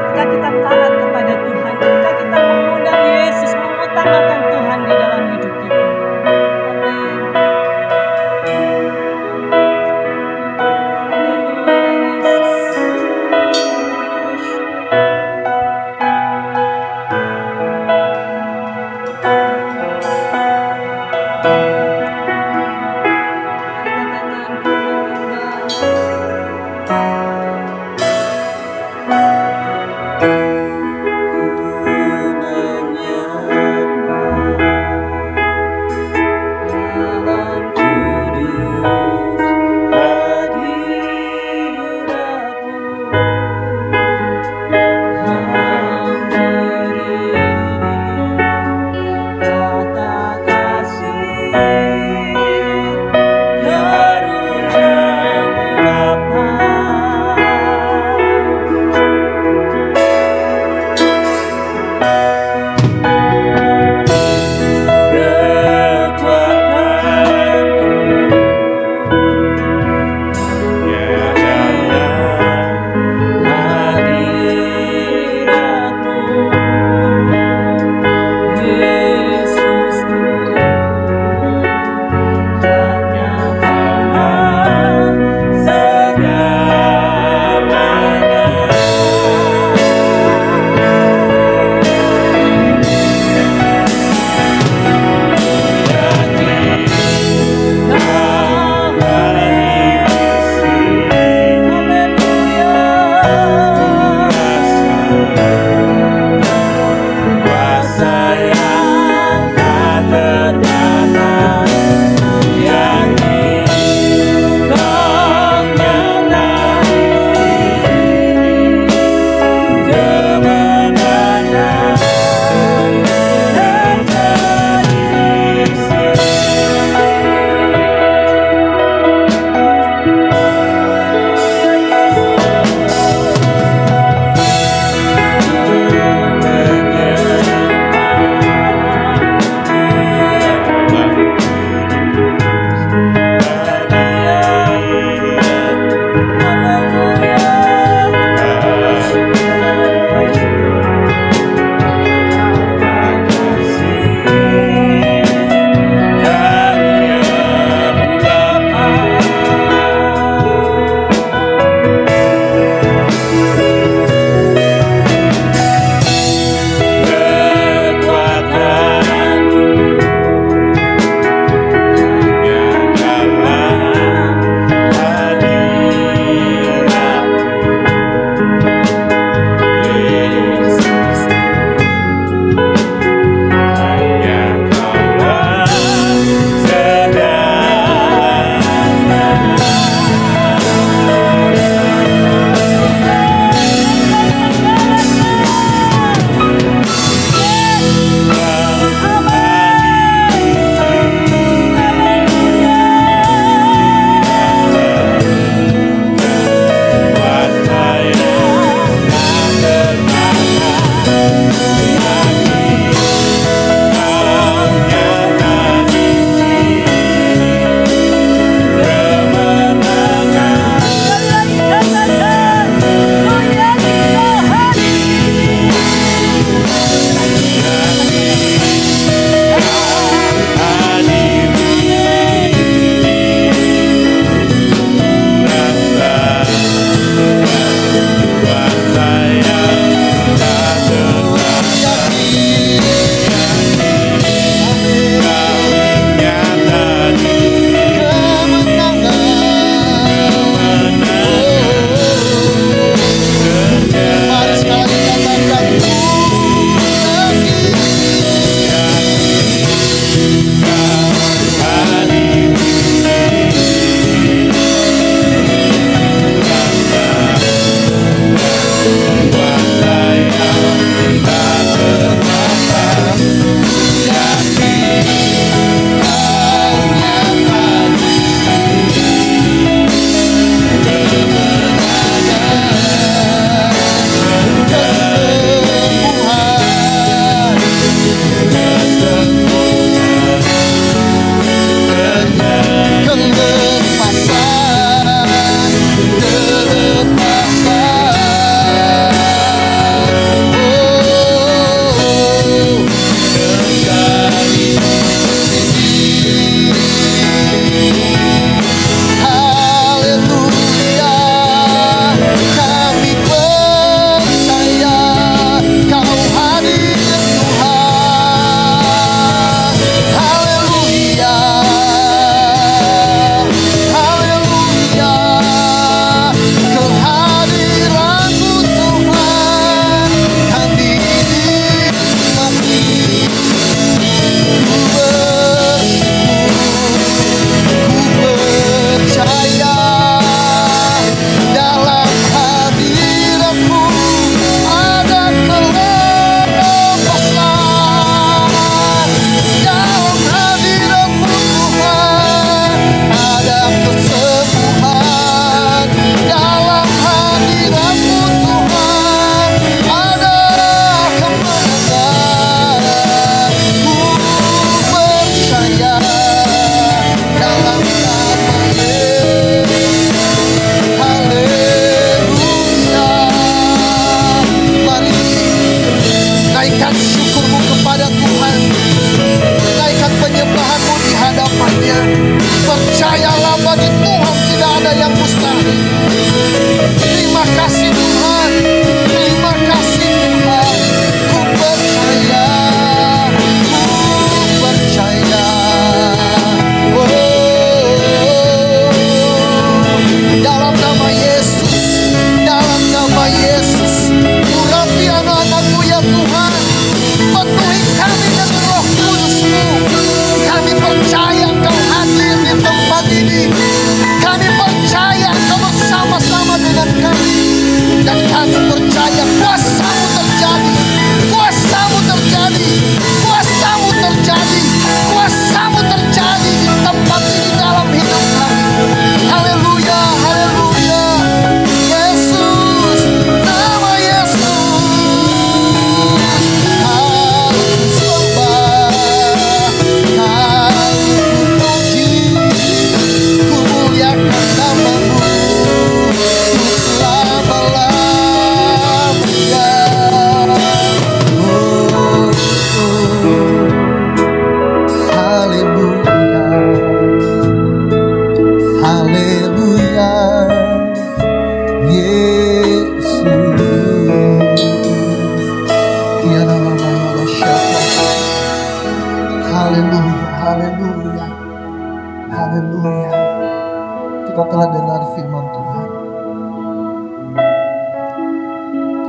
ketika kita taat kepada Tuhan, ketika kita mengundang Yesus, mengutamakan Tuhan di dalam hidup kita.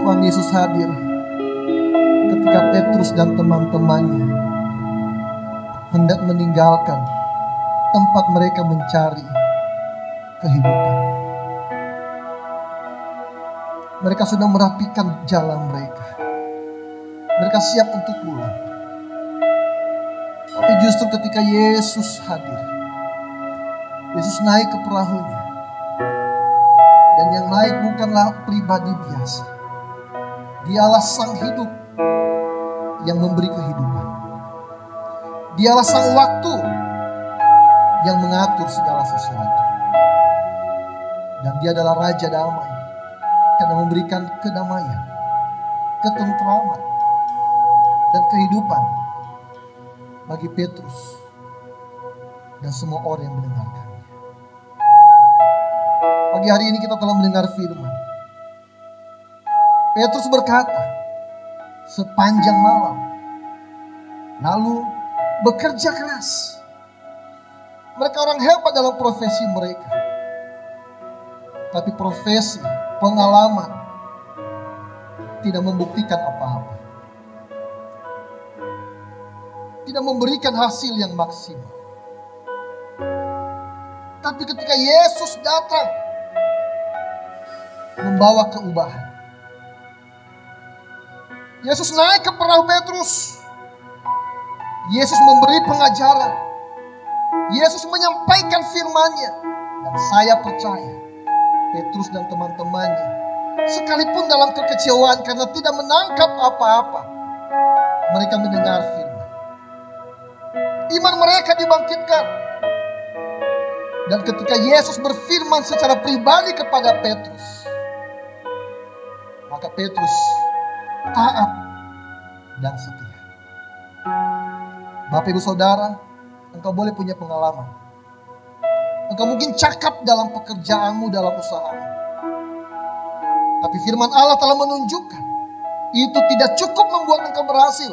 Tuhan Yesus hadir ketika Petrus dan teman-temannya hendak meninggalkan tempat mereka mencari kehidupan. Mereka sudah merapikan jalan mereka. Mereka siap untuk pulang. Tapi justru ketika Yesus hadir, Yesus naik ke perahunya. Dan yang naik bukanlah pribadi biasa. Dialah Sang Hidup yang memberi kehidupan. Dialah Sang Waktu yang mengatur segala sesuatu. Dan Dia adalah Raja Damai, karena memberikan kedamaian, ketentraman, dan kehidupan bagi Petrus dan semua orang yang mendengarkannya. Pagi hari ini kita telah mendengar firman. Petrus berkata, sepanjang malam, lalu bekerja keras. Mereka orang hebat dalam profesi mereka. Tapi profesi, pengalaman tidak membuktikan apa-apa. Tidak memberikan hasil yang maksimal. Tapi ketika Yesus datang membawa keubahan, Yesus naik ke perahu Petrus. Yesus memberi pengajaran. Yesus menyampaikan firman-Nya. Dan saya percaya Petrus dan teman-temannya, sekalipun dalam kekecewaan karena tidak menangkap apa-apa, mereka mendengar firman. Iman mereka dibangkitkan. Dan ketika Yesus berfirman secara pribadi kepada Petrus, maka Petrus taat dan setia. Bapak Ibu Saudara, engkau boleh punya pengalaman. Engkau mungkin cakap dalam pekerjaanmu, dalam usahamu. Tapi firman Allah telah menunjukkan, itu tidak cukup membuat engkau berhasil.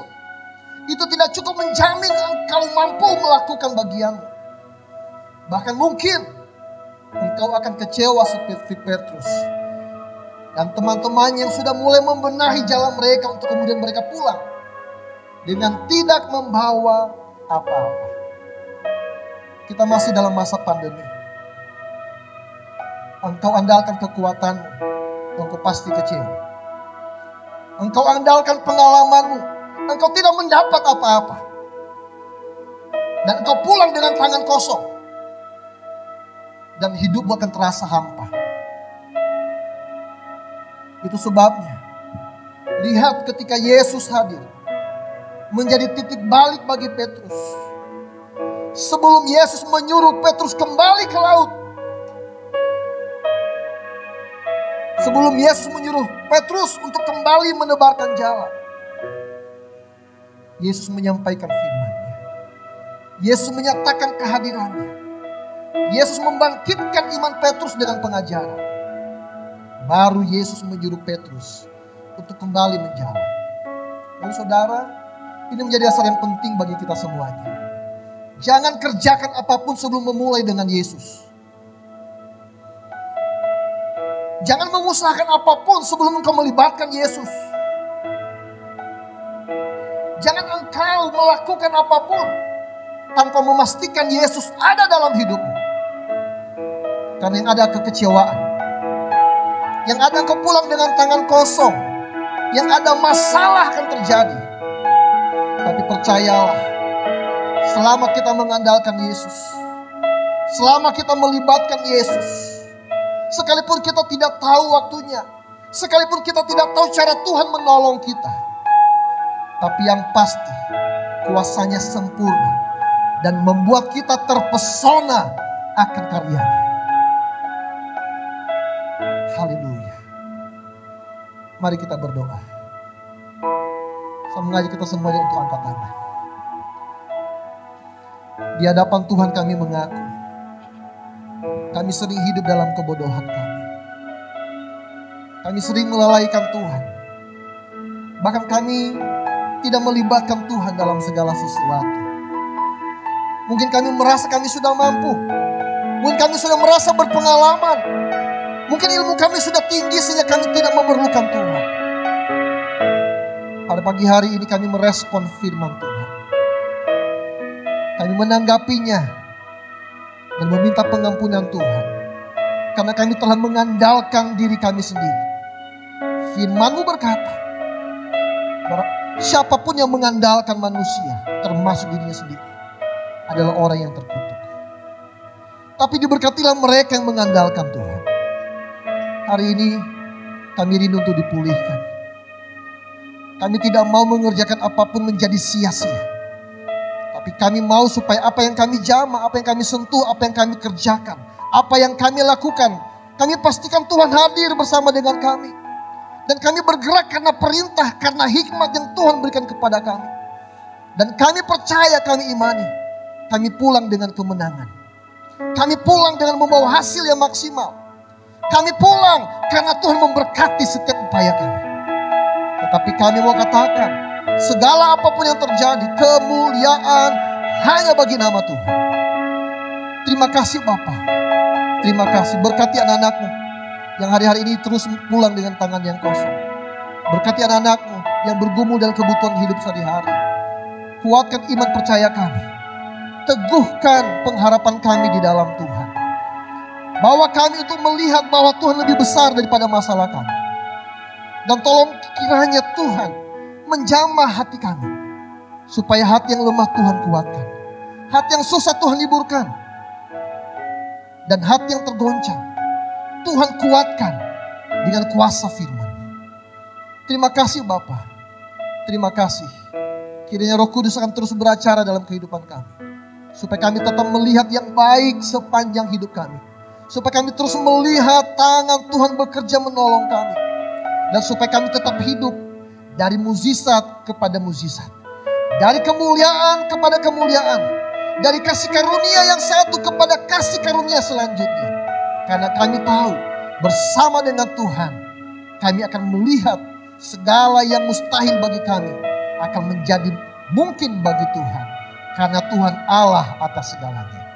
Itu tidak cukup menjamin engkau mampu melakukan bagianmu. Bahkan mungkin engkau akan kecewa seperti Petrus dan teman-teman yang sudah mulai membenahi jalan mereka untuk kemudian mereka pulang dengan tidak membawa apa-apa. Kita masih dalam masa pandemi. Engkau andalkan kekuatanmu, engkau pasti kecewa. Engkau andalkan pengalamanmu, engkau tidak mendapat apa-apa. Dan engkau pulang dengan tangan kosong. Dan hidupmu akan terasa hampa. Itu sebabnya, lihat ketika Yesus hadir, menjadi titik balik bagi Petrus. Sebelum Yesus menyuruh Petrus kembali ke laut. Sebelum Yesus menyuruh Petrus untuk kembali menebarkan jala, Yesus menyampaikan firman-Nya. Yesus menyatakan kehadirannya. Yesus membangkitkan iman Petrus dengan pengajaran. Baru Yesus menyuruh Petrus untuk kembali menjala. Lalu saudara, ini menjadi dasar yang penting bagi kita semuanya. Jangan kerjakan apapun sebelum memulai dengan Yesus. Jangan mengusahakan apapun sebelum engkau melibatkan Yesus. Jangan engkau melakukan apapun tanpa memastikan Yesus ada dalam hidupmu. Karena yang ada kekecewaan. Yang ada engkau pulang dengan tangan kosong. Yang ada masalah akan terjadi. Tapi percayalah, selama kita mengandalkan Yesus, selama kita melibatkan Yesus, sekalipun kita tidak tahu waktunya, sekalipun kita tidak tahu cara Tuhan menolong kita, tapi yang pasti kuasanya sempurna dan membuat kita terpesona akan karyanya. Haleluya. Mari kita berdoa. Saya mengajak kita semuanya untuk angkat tangan. Di hadapan Tuhan kami mengaku, kami sering hidup dalam kebodohan kami. Kami sering melalaikan Tuhan. Bahkan kami tidak melibatkan Tuhan dalam segala sesuatu. Mungkin kami merasa kami sudah mampu. Mungkin kami sudah merasa berpengalaman. Mungkin ilmu kami sudah tinggi sehingga kami tidak memerlukan Tuhan. Pada pagi hari ini kami merespon firman Tuhan. Kami menanggapinya dan meminta pengampunan Tuhan. Karena kami telah mengandalkan diri kami sendiri. Firman-Mu berkata, siapapun yang mengandalkan manusia, termasuk dirinya sendiri, adalah orang yang terkutuk. Tapi diberkatilah mereka yang mengandalkan Tuhan. Hari ini kami rindu untuk dipulihkan. Kami tidak mau mengerjakan apapun menjadi sia-sia. Tapi kami mau supaya apa yang kami jamah, apa yang kami sentuh, apa yang kami kerjakan, apa yang kami lakukan, kami pastikan Tuhan hadir bersama dengan kami. Dan kami bergerak karena perintah, karena hikmat yang Tuhan berikan kepada kami. Dan kami percaya, kami imani, kami pulang dengan kemenangan. Kami pulang dengan membawa hasil yang maksimal. Kami pulang karena Tuhan memberkati setiap upaya kami. Tetapi kami mau katakan, segala apapun yang terjadi, kemuliaan hanya bagi nama Tuhan. Terima kasih Bapa. Terima kasih, berkati anak-anak-Mu yang hari-hari ini terus pulang dengan tangan yang kosong. Berkati anak-anak-Mu yang bergumul dalam kebutuhan hidup sehari-hari. Kuatkan iman percaya kami. Teguhkan pengharapan kami di dalam Tuhan. Bawa kami untuk melihat bahwa Tuhan lebih besar daripada masalah kami. Dan tolong kiranya Tuhan menjamah hati kami. Supaya hati yang lemah Tuhan kuatkan. Hati yang susah Tuhan liburkan. Dan hati yang tergoncang Tuhan kuatkan dengan kuasa firman. Terima kasih Bapa. Terima kasih. Kiranya Roh Kudus akan terus beracara dalam kehidupan kami. Supaya kami tetap melihat yang baik sepanjang hidup kami. Supaya kami terus melihat tangan Tuhan bekerja menolong kami. Dan supaya kami tetap hidup dari mukjizat kepada mukjizat. Dari kemuliaan kepada kemuliaan. Dari kasih karunia yang satu kepada kasih karunia selanjutnya. Karena kami tahu bersama dengan Tuhan kami akan melihat segala yang mustahil bagi kami akan menjadi mungkin bagi Tuhan. Karena Tuhan Allah atas segalanya.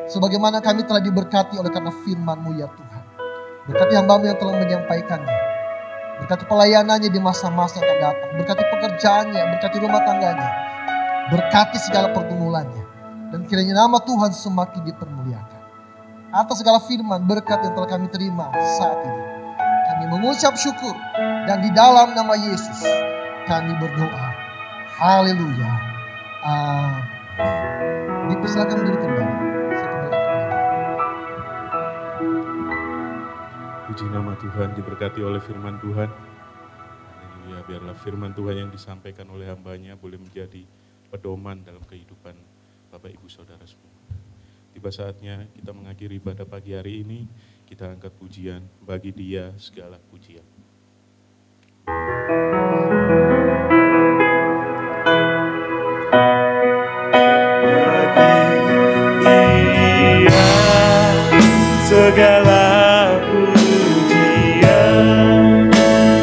Sebagaimana kami telah diberkati oleh karena firman-Mu ya Tuhan. Berkati hamba-Mu yang telah menyampaikannya. Berkati pelayanannya di masa-masa yang akan datang. Berkati pekerjaannya, berkati rumah tangganya. Berkati segala pergumulannya. Dan kiranya nama Tuhan semakin dipermuliakan. Atas segala firman berkat yang telah kami terima saat ini. Kami mengucap syukur. Dan di dalam nama Yesus kami berdoa. Haleluya. Amin. Dipersilakan duduk kembali. Puji nama Tuhan, diberkati oleh firman Tuhan. Haleluya, biarlah firman Tuhan yang disampaikan oleh hamba-Nya boleh menjadi pedoman dalam kehidupan Bapak Ibu Saudara semua. Tiba saatnya kita mengakhiri ibadah pagi hari ini, kita angkat pujian, bagi Dia segala pujian. Bagi Dia segala pujian,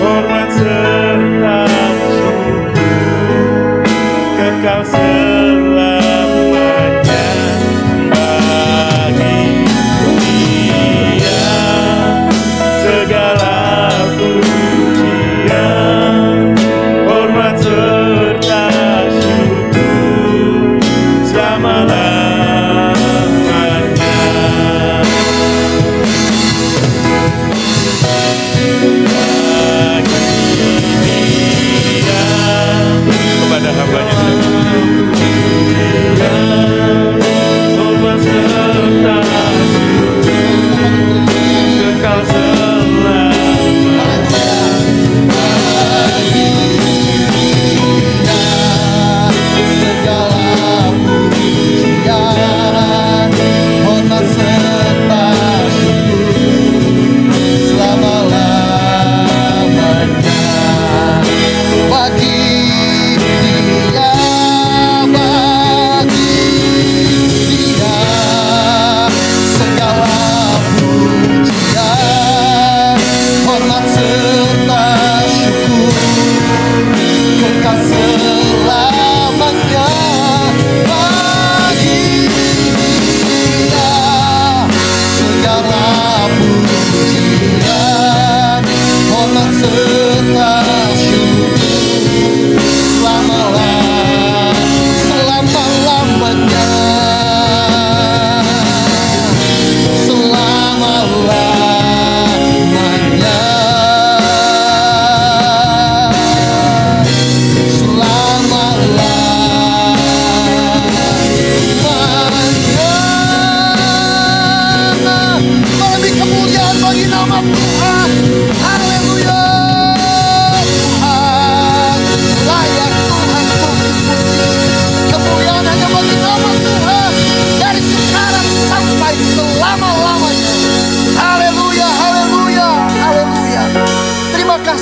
hormat serta syukur, kekal selamanya. Bagi Dia segala pujian.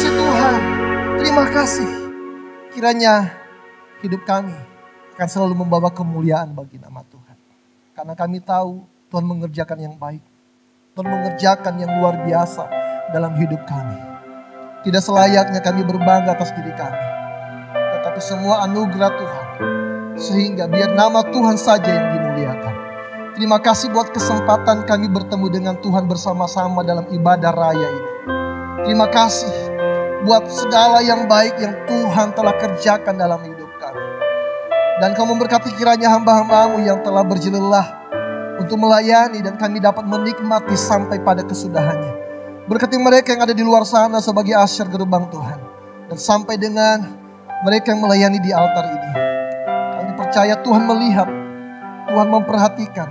kasih Tuhan. Terima kasih. Kiranya hidup kami akan selalu membawa kemuliaan bagi nama Tuhan. Karena kami tahu Tuhan mengerjakan yang baik. Tuhan mengerjakan yang luar biasa dalam hidup kami. Tidak selayaknya kami berbangga atas diri kami. Tetapi semua anugerah Tuhan. Sehingga biar nama Tuhan saja yang dimuliakan. Terima kasih buat kesempatan kami bertemu dengan Tuhan bersama-sama dalam ibadah raya ini. Terima kasih buat segala yang baik yang Tuhan telah kerjakan dalam hidup kami. Dan Kau memberkati kiranya hamba-hamba-Mu yang telah berjelelah untuk melayani dan kami dapat menikmati sampai pada kesudahannya. Berkati mereka yang ada di luar sana sebagai asyir gerbang Tuhan. Dan sampai dengan mereka yang melayani di altar ini. Kami percaya Tuhan melihat, Tuhan memperhatikan,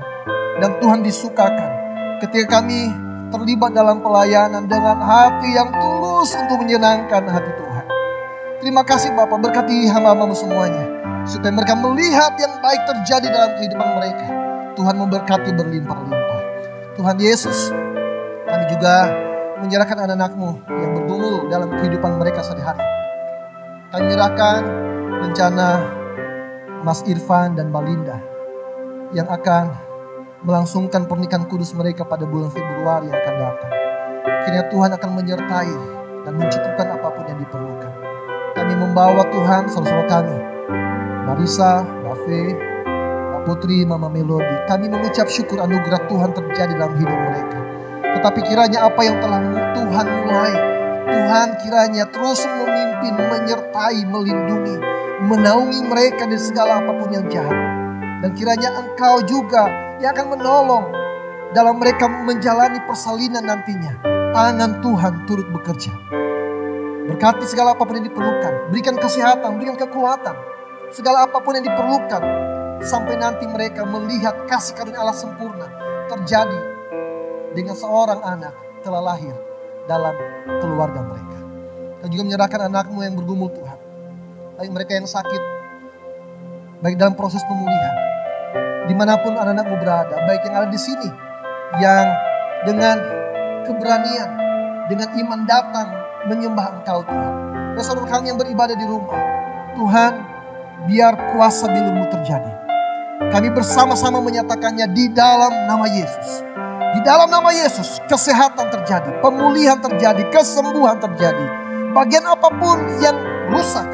dan Tuhan disukakan ketika kami terlibat dalam pelayanan dengan hati yang tulus untuk menyenangkan hati Tuhan. Terima kasih Bapa, berkati hamba-hamba-Mu semuanya. Supaya mereka melihat yang baik terjadi dalam kehidupan mereka. Tuhan memberkati berlimpah-limpah. Tuhan Yesus, kami juga menyerahkan anak-anak-Mu yang bergumul dalam kehidupan mereka sehari-hari. Kami menyerahkan rencana Mas Irfan dan Mbak Linda yang akan melangsungkan pernikahan kudus mereka pada bulan Februari yang akan datang. Kiranya Tuhan akan menyertai dan mencukupkan apapun yang diperlukan. Kami membawa Tuhan saudara-saudara kami, Marisa, Mbak Fe, Mbak Putri, Mama Melody. Kami mengucap syukur anugerah Tuhan terjadi dalam hidup mereka. Tetapi kiranya apa yang telah Tuhan mulai, Tuhan kiranya terus memimpin, menyertai, melindungi, menaungi mereka dari segala apapun yang jahat. Dan kiranya Engkau juga yang akan menolong dalam mereka menjalani persalinan nantinya. Tangan Tuhan turut bekerja. Berkati segala apapun yang diperlukan. Berikan kesehatan, berikan kekuatan. Segala apapun yang diperlukan. Sampai nanti mereka melihat kasih karunia Allah sempurna terjadi dengan seorang anak telah lahir dalam keluarga mereka. Dan juga menyerahkan anak-Mu yang bergumul Tuhan. Baik mereka yang sakit, baik dalam proses pemulihan. Dimanapun anak-anak-Mu berada, baik yang ada di sini, yang dengan keberanian, dengan iman datang menyembah Engkau Tuhan. Dan saudara kami yang beribadah di rumah, Tuhan biar kuasa bilu-Mu terjadi. Kami bersama-sama menyatakannya di dalam nama Yesus. Di dalam nama Yesus kesehatan terjadi, pemulihan terjadi, kesembuhan terjadi. Bagian apapun yang rusak,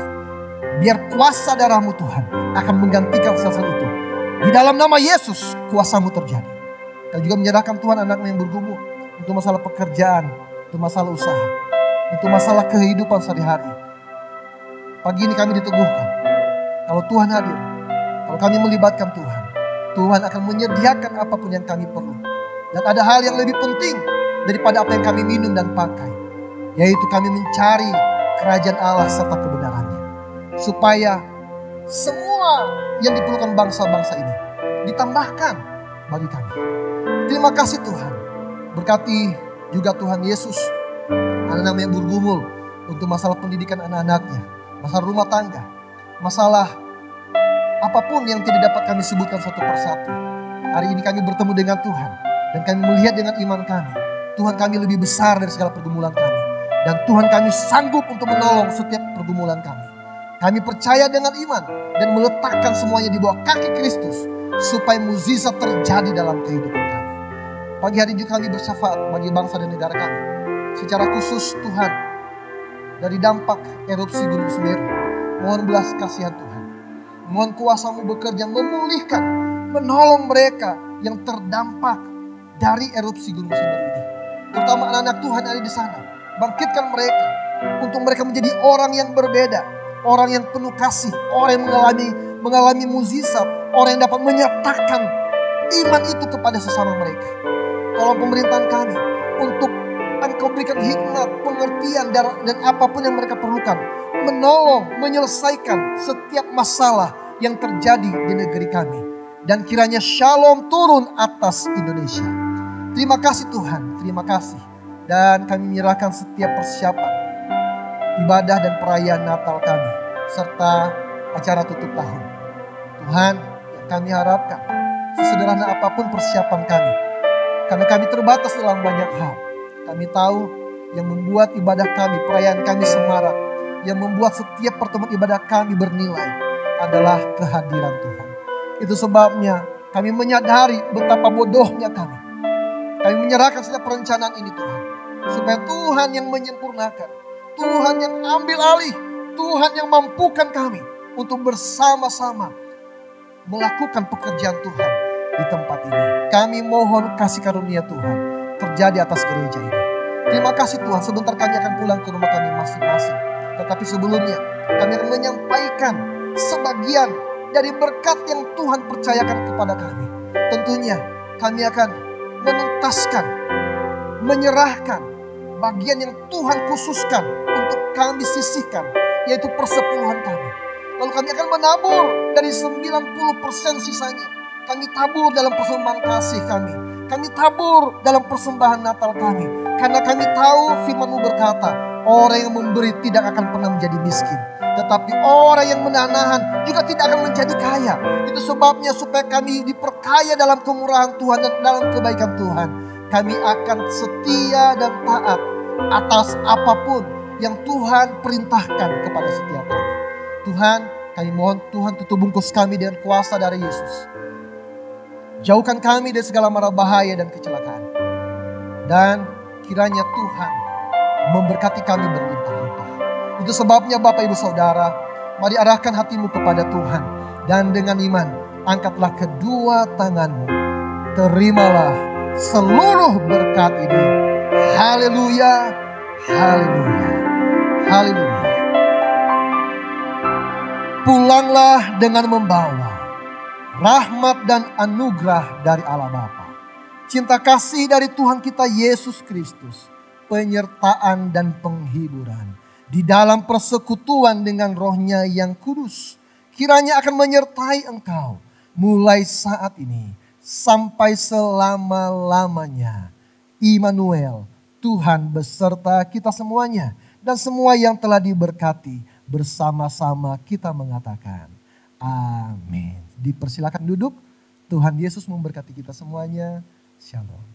biar kuasa darah-Mu Tuhan akan menggantikan sesuatu itu. Di dalam nama Yesus kuasa-Mu terjadi. Dan juga menyerahkan Tuhan anak-Mu yang bergumul untuk masalah pekerjaan, untuk masalah usaha, untuk masalah kehidupan sehari-hari. Pagi ini kami diteguhkan. Kalau Tuhan hadir, kalau kami melibatkan Tuhan, Tuhan akan menyediakan apapun yang kami perlu. Dan ada hal yang lebih penting daripada apa yang kami minum dan pakai, yaitu kami mencari kerajaan Allah serta kebenarannya. Supaya semua yang diperlukan bangsa-bangsa ini ditambahkan bagi kami. Terima kasih Tuhan. Berkati juga Tuhan Yesus, anak-anak yang bergumul untuk masalah pendidikan anak-anaknya, masalah rumah tangga, masalah apapun yang tidak dapat kami sebutkan satu persatu. Hari ini kami bertemu dengan Tuhan dan kami melihat dengan iman kami, Tuhan kami lebih besar dari segala pergumulan kami. Dan Tuhan kami sanggup untuk menolong setiap pergumulan kami. Kami percaya dengan iman dan meletakkan semuanya di bawah kaki Kristus supaya mukjizat terjadi dalam kehidupan kami. Pagi hari juga kami bersyafaat bagi bangsa dan negara kami. Secara khusus Tuhan, dari dampak erupsi Gunung Semeru, mohon belas kasihan Tuhan. Mohon kuasa-Mu bekerja memulihkan, menolong mereka yang terdampak dari erupsi Gunung Semeru ini. Terutama anak-anak Tuhan yang ada di sana. Bangkitkan mereka untuk mereka menjadi orang yang berbeda, orang yang penuh kasih, orang yang mengalami mukjizat, orang yang dapat menyatakan iman itu kepada sesama mereka. Tolong pemerintahan kami untuk Engkau berikan hikmat, pengertian dan apapun yang mereka perlukan, menolong, menyelesaikan setiap masalah yang terjadi di negeri kami. Dan kiranya shalom turun atas Indonesia. Terima kasih Tuhan, terima kasih. Dan kami menyerahkan setiap persiapan ibadah dan perayaan Natal kami, serta acara tutup tahun. Tuhan, yang kami harapkan, sesederhana apapun persiapan kami, karena kami terbatas dalam banyak hal. Kami tahu yang membuat ibadah kami, perayaan kami semarak, yang membuat setiap pertemuan ibadah kami bernilai adalah kehadiran Tuhan. Itu sebabnya kami menyadari betapa bodohnya kami. Kami menyerahkan setiap perencanaan ini Tuhan. Supaya Tuhan yang menyempurnakan, Tuhan yang ambil alih, Tuhan yang mampukan kami untuk bersama-sama melakukan pekerjaan Tuhan di tempat ini. Kami mohon kasih karunia Tuhan terjadi atas gereja ini. Terima kasih Tuhan, sebentar kami akan pulang ke rumah kami masing-masing. Tetapi sebelumnya kami akan menyampaikan sebagian dari berkat yang Tuhan percayakan kepada kami. Tentunya kami akan menuntaskan, menyerahkan bagian yang Tuhan khususkan untuk kami sisihkan, yaitu persepuluhan kami. Lalu kami akan menabur dari 90% sisanya. Kami tabur dalam persembahan kasih kami. Kami tabur dalam persembahan Natal kami. Karena kami tahu firman-Mu berkata, orang yang memberi tidak akan pernah menjadi miskin. Tetapi orang yang menahan juga tidak akan menjadi kaya. Itu sebabnya supaya kami diperkaya dalam kemurahan Tuhan dan dalam kebaikan Tuhan. Kami akan setia dan taat atas apapun yang Tuhan perintahkan kepada setiap kami. Tuhan, kami mohon Tuhan tutup bungkus kami dengan kuasa dari Yesus. Jauhkan kami dari segala mara bahaya dan kecelakaan. Dan kiranya Tuhan memberkati kami berlimpah-limpah. Itu sebabnya Bapak Ibu Saudara, mari arahkan hatimu kepada Tuhan. Dan dengan iman, angkatlah kedua tanganmu. Terimalah seluruh berkat ini. Haleluya, haleluya, haleluya. Pulanglah dengan membawa rahmat dan anugerah dari Allah Bapa, cinta kasih dari Tuhan kita Yesus Kristus, penyertaan dan penghiburan di dalam persekutuan dengan Roh-Nya yang kudus, kiranya akan menyertai engkau mulai saat ini sampai selama-lamanya. Immanuel, Tuhan beserta kita semuanya, dan semua yang telah diberkati bersama-sama kita mengatakan amin. Dipersilakan duduk. Tuhan Yesus memberkati kita semuanya. Shalom.